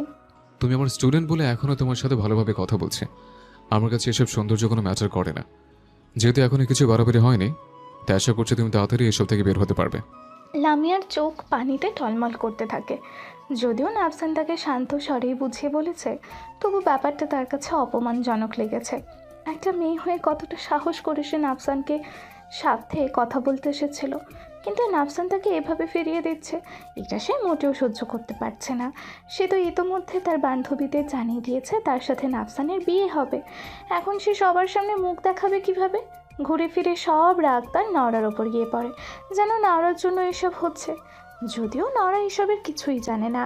তুমি আমার স্টুডেন্ট বলে এখনও তোমার সাথে ভালোভাবে কথা বলছে। আমার কাছে এসব সৌন্দর্য কোনো ম্যাটার করে না। যেহেতু এখনও কিছু বাড়াবাড়ি হয়নি, তাই আশা করছি তুমি তাড়াতাড়ি এসব থেকে বের হতে পারবে। লামিয়ার চোখ পানিতে টলমল করতে থাকে। যদিও নাফসান তাকে শান্ত স্বরেই বুঝিয়ে বলেছে, তবু ব্যাপারটা তার কাছে অপমানজনক লেগেছে। একটা মেয়ে হয়ে কতটা সাহস করে সে নাফসানকে সাথে কথা বলতে এসেছিল, কিন্তু নাফসান তাকে এভাবে ফিরিয়ে দিচ্ছে, এটা সে মোটেও সহ্য করতে পারছে না। সে তো ইতোমধ্যে তার বান্ধবীদের জানিয়ে দিয়েছে তার সাথে নাফসানের বিয়ে হবে। এখন সে সবার সামনে মুখ দেখাবে কিভাবে? ঘুরে ফিরে সব রাগ তার নওরার ওপর গিয়ে পড়ে, যেন নওরার জন্য এসব হচ্ছে। যদিও নওরা এসবের কিছুই জানে না।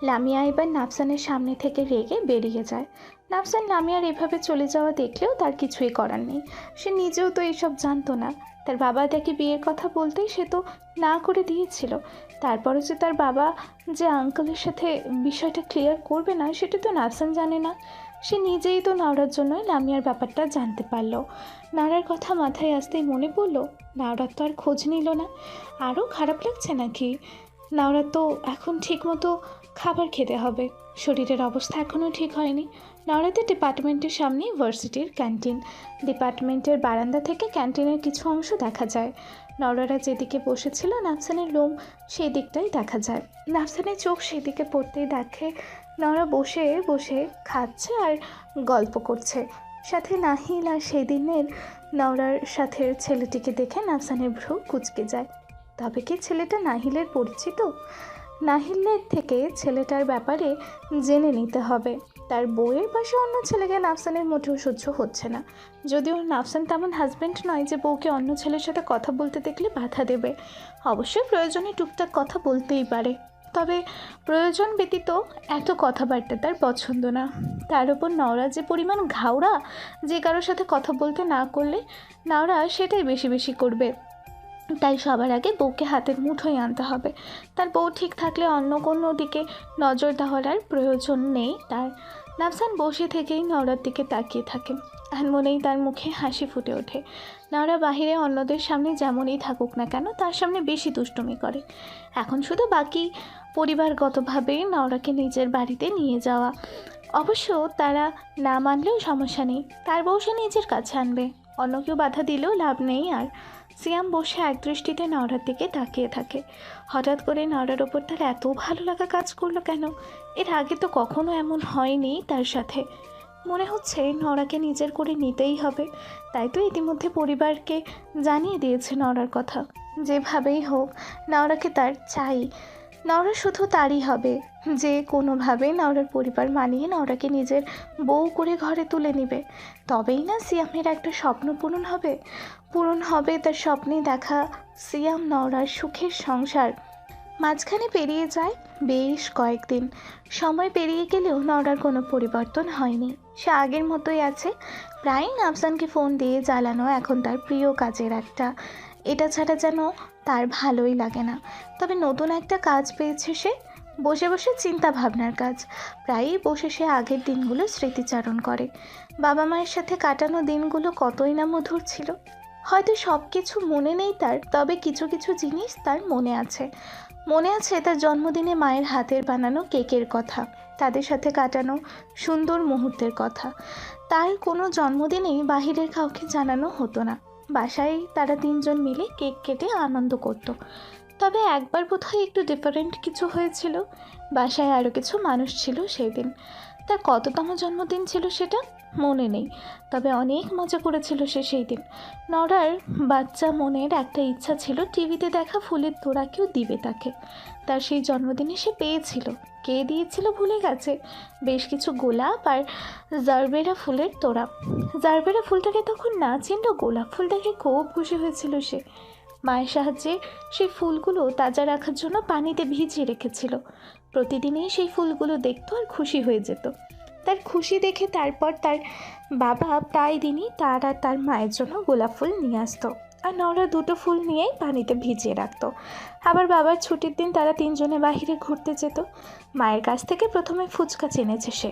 লামিয়া এবার নাফসানের সামনে থেকে রেগে বেরিয়ে যায়। নাফসান লামিয়ার এভাবে চলে যাওয়া দেখলেও তার কিছুই করার নেই। সে নিজেও তো এসব জানতো না। তার বাবা তাকে বিয়ের কথা বলতেই সে তো না করে দিয়েছিল। তারপরে যে তার বাবা যে আঙ্কেলের সাথে বিষয়টা ক্লিয়ার করবে না, সেটা তো নাফসান জানে না। সে নিজেই তো নওরার জন্যই লামিয়ার ব্যাপারটা জানতে পারল। নারার কথা মাথায় আসতেই মনে পড়ল নাওরার তো আর খোঁজ নিল না। আরও খারাপ লাগছে নাকি? নাওরার তো এখন ঠিকমতো খাবার খেতে হবে, শরীরের অবস্থা এখনও ঠিক হয়নি। নওরাতে ডিপার্টমেন্টের সামনে ভার্সিটির ক্যান্টিন। ডিপার্টমেন্টের বারান্দা থেকে ক্যান্টিনের কিছু অংশ দেখা যায়। নওরারা যেদিকে বসেছিল নাফসানের লোম সেই দিকটাই দেখা যায়। নাফসানের চোখ সেদিকে পড়তেই দেখে নওরা বসে বসে খাচ্ছে আর গল্প করছে। সাথে নাহিল আর সেদিনের নওরার সাথে ছেলেটিকে দেখে নাফসানের ভ্রু কুঁচকে যায়। তবে কি ছেলেটা নাহিলের পরিচিত? নাহিলের থেকে ছেলেটার ব্যাপারে জেনে নিতে হবে। তার বউয়ের পাশে অন্য ছেলেকে নাফসানের মোটেও সহ্য হচ্ছে না। যদিও নাফসান তেমন হাজব্যান্ড নয় যে বউকে অন্য ছেলের সাথে কথা বলতে দেখলে বাধা দেবে। অবশ্যই প্রয়োজনে টুকটাক কথা বলতেই পারে, তবে প্রয়োজন ব্যতীত এত কথাবার্তা তার পছন্দ না। তার উপর নওরা যে পরিমাণ ঘাওড়া, যে কারোর সাথে কথা বলতে না করলে নওরা সেটাই বেশি বেশি করবে। তাই সবার আগে বউকে হাতের মুঠোয় আনতে হবে। তার বউ ঠিক থাকলে অন্য কোনো দিকে নজর দেওয়ার আর প্রয়োজন নেই তার। নাফসান বসে থেকেই নওরার দিকে তাকিয়ে থাকে, আর মনেই তার মুখে হাসি ফুটে ওঠে। নওরা বাহিরে অন্যদের সামনে যেমনই থাকুক না কেন তার সামনে বেশি দুষ্টুমি করে। এখন শুধু বাকি পরিবারগতভাবেই নওরাকে নিজের বাড়িতে নিয়ে যাওয়া। অবশ্য তারা না মানলেও সমস্যা নেই, তার বউ সে নিজের কাছে আনবে, অন্য কেউ বাধা দিলেও লাভ নেই। আর সিয়াম বসে একদৃষ্টিতে নওরার দিকে তাকিয়ে থাকে। হঠাৎ করে নওরার ওপর তার এত ভালো লাগা কাজ করলো কেন? এর আগে তো কখনো এমন হয়নি তার সাথে। মনে হচ্ছে নওরাকে নিজের করে নিতেই হবে। তাই তো ইতিমধ্যে পরিবারকে জানিয়ে দিয়েছে নওরার কথা। যেভাবেই হোক নওরাকে তার চাই। নওরা শুধু তারই হবে, যে কোনোভাবে নওরার পরিবার মানিয়ে নওরাকে নিজের বউ করে ঘরে তুলে নেবে। তবেই না সিয়ামের একটা স্বপ্ন পূরণ হবে তার স্বপ্নে দেখা সিয়াম নওরার সুখের সংসার। মাঝখানে পেরিয়ে যায় বেশ কয়েকদিন। সময় পেরিয়ে গেলেও নওরার কোনো পরিবর্তন হয়নি, সে আগের মতোই আছে। প্রায় নাফসানকে ফোন দিয়ে জ্বালানো এখন তার প্রিয় কাজের একটা। এটা ছাড়া যেন তার ভালোই লাগে না। তবে নতুন একটা কাজ পেয়েছে সে, বসে বসে চিন্তা ভাবনার কাজ। প্রায়ই বসে সে আগের দিনগুলো স্মৃতিচারণ করে। বাবা মায়ের সাথে কাটানো দিনগুলো কতই না মধুর ছিল। হয়তো সব কিছু মনে নেই তার, তবে কিছু কিছু জিনিস তার মনে আছে। তার জন্মদিনে মায়ের হাতের বানানো কেকের কথা, তাদের সাথে কাটানো সুন্দর মুহূর্তের কথা। তার কোনো জন্মদিনেই বাহিরের কাউকে জানানো হতো না, বাসায় তারা তিনজন মিলে কেক কেটে আনন্দ করত। তবে একবার বোধহয় একটু ডিফারেন্ট কিছু হয়েছিল। বাসায় আরও কিছু মানুষ ছিল সেই দিন। তার কততম জন্মদিন ছিল সেটা মনে নেই, তবে অনেক মজা করেছিল সে সেই দিন। নওরার বাচ্চা মনের একটা ইচ্ছা ছিল টিভিতে দেখা ফুলের তোড়া কেউ দিবে তাকে। তার সেই জন্মদিনে সে পেয়েছিল, কে দিয়েছিল ভুলে গেছে, বেশ কিছু গোলাপ আর জারবেরা ফুলের তোড়া। জারবেরা ফুলটাকে তখন না চিনল, গোলাপ ফুলটাকে খুব খুশি হয়েছিল সে। মায়ের সাহায্যে সেই ফুলগুলো তাজা রাখার জন্য পানিতে ভিজিয়ে রেখেছিল। প্রতিদিনই সেই ফুলগুলো দেখতো আর খুশি হয়ে যেত। তার খুশি দেখে তারপর তার বাবা প্রায় দিনই তার আর তার মায়ের জন্য গোলাপ ফুল নিয়ে আসতো, আর নওরা দুটো ফুল নিয়েই পানিতে ভিজিয়ে রাখতো। আবার বাবার ছুটির দিন তারা তিনজনে বাইরে ঘুরতে যেত। মায়ের কাছ থেকে প্রথমে ফুচকা চেনেছে সে,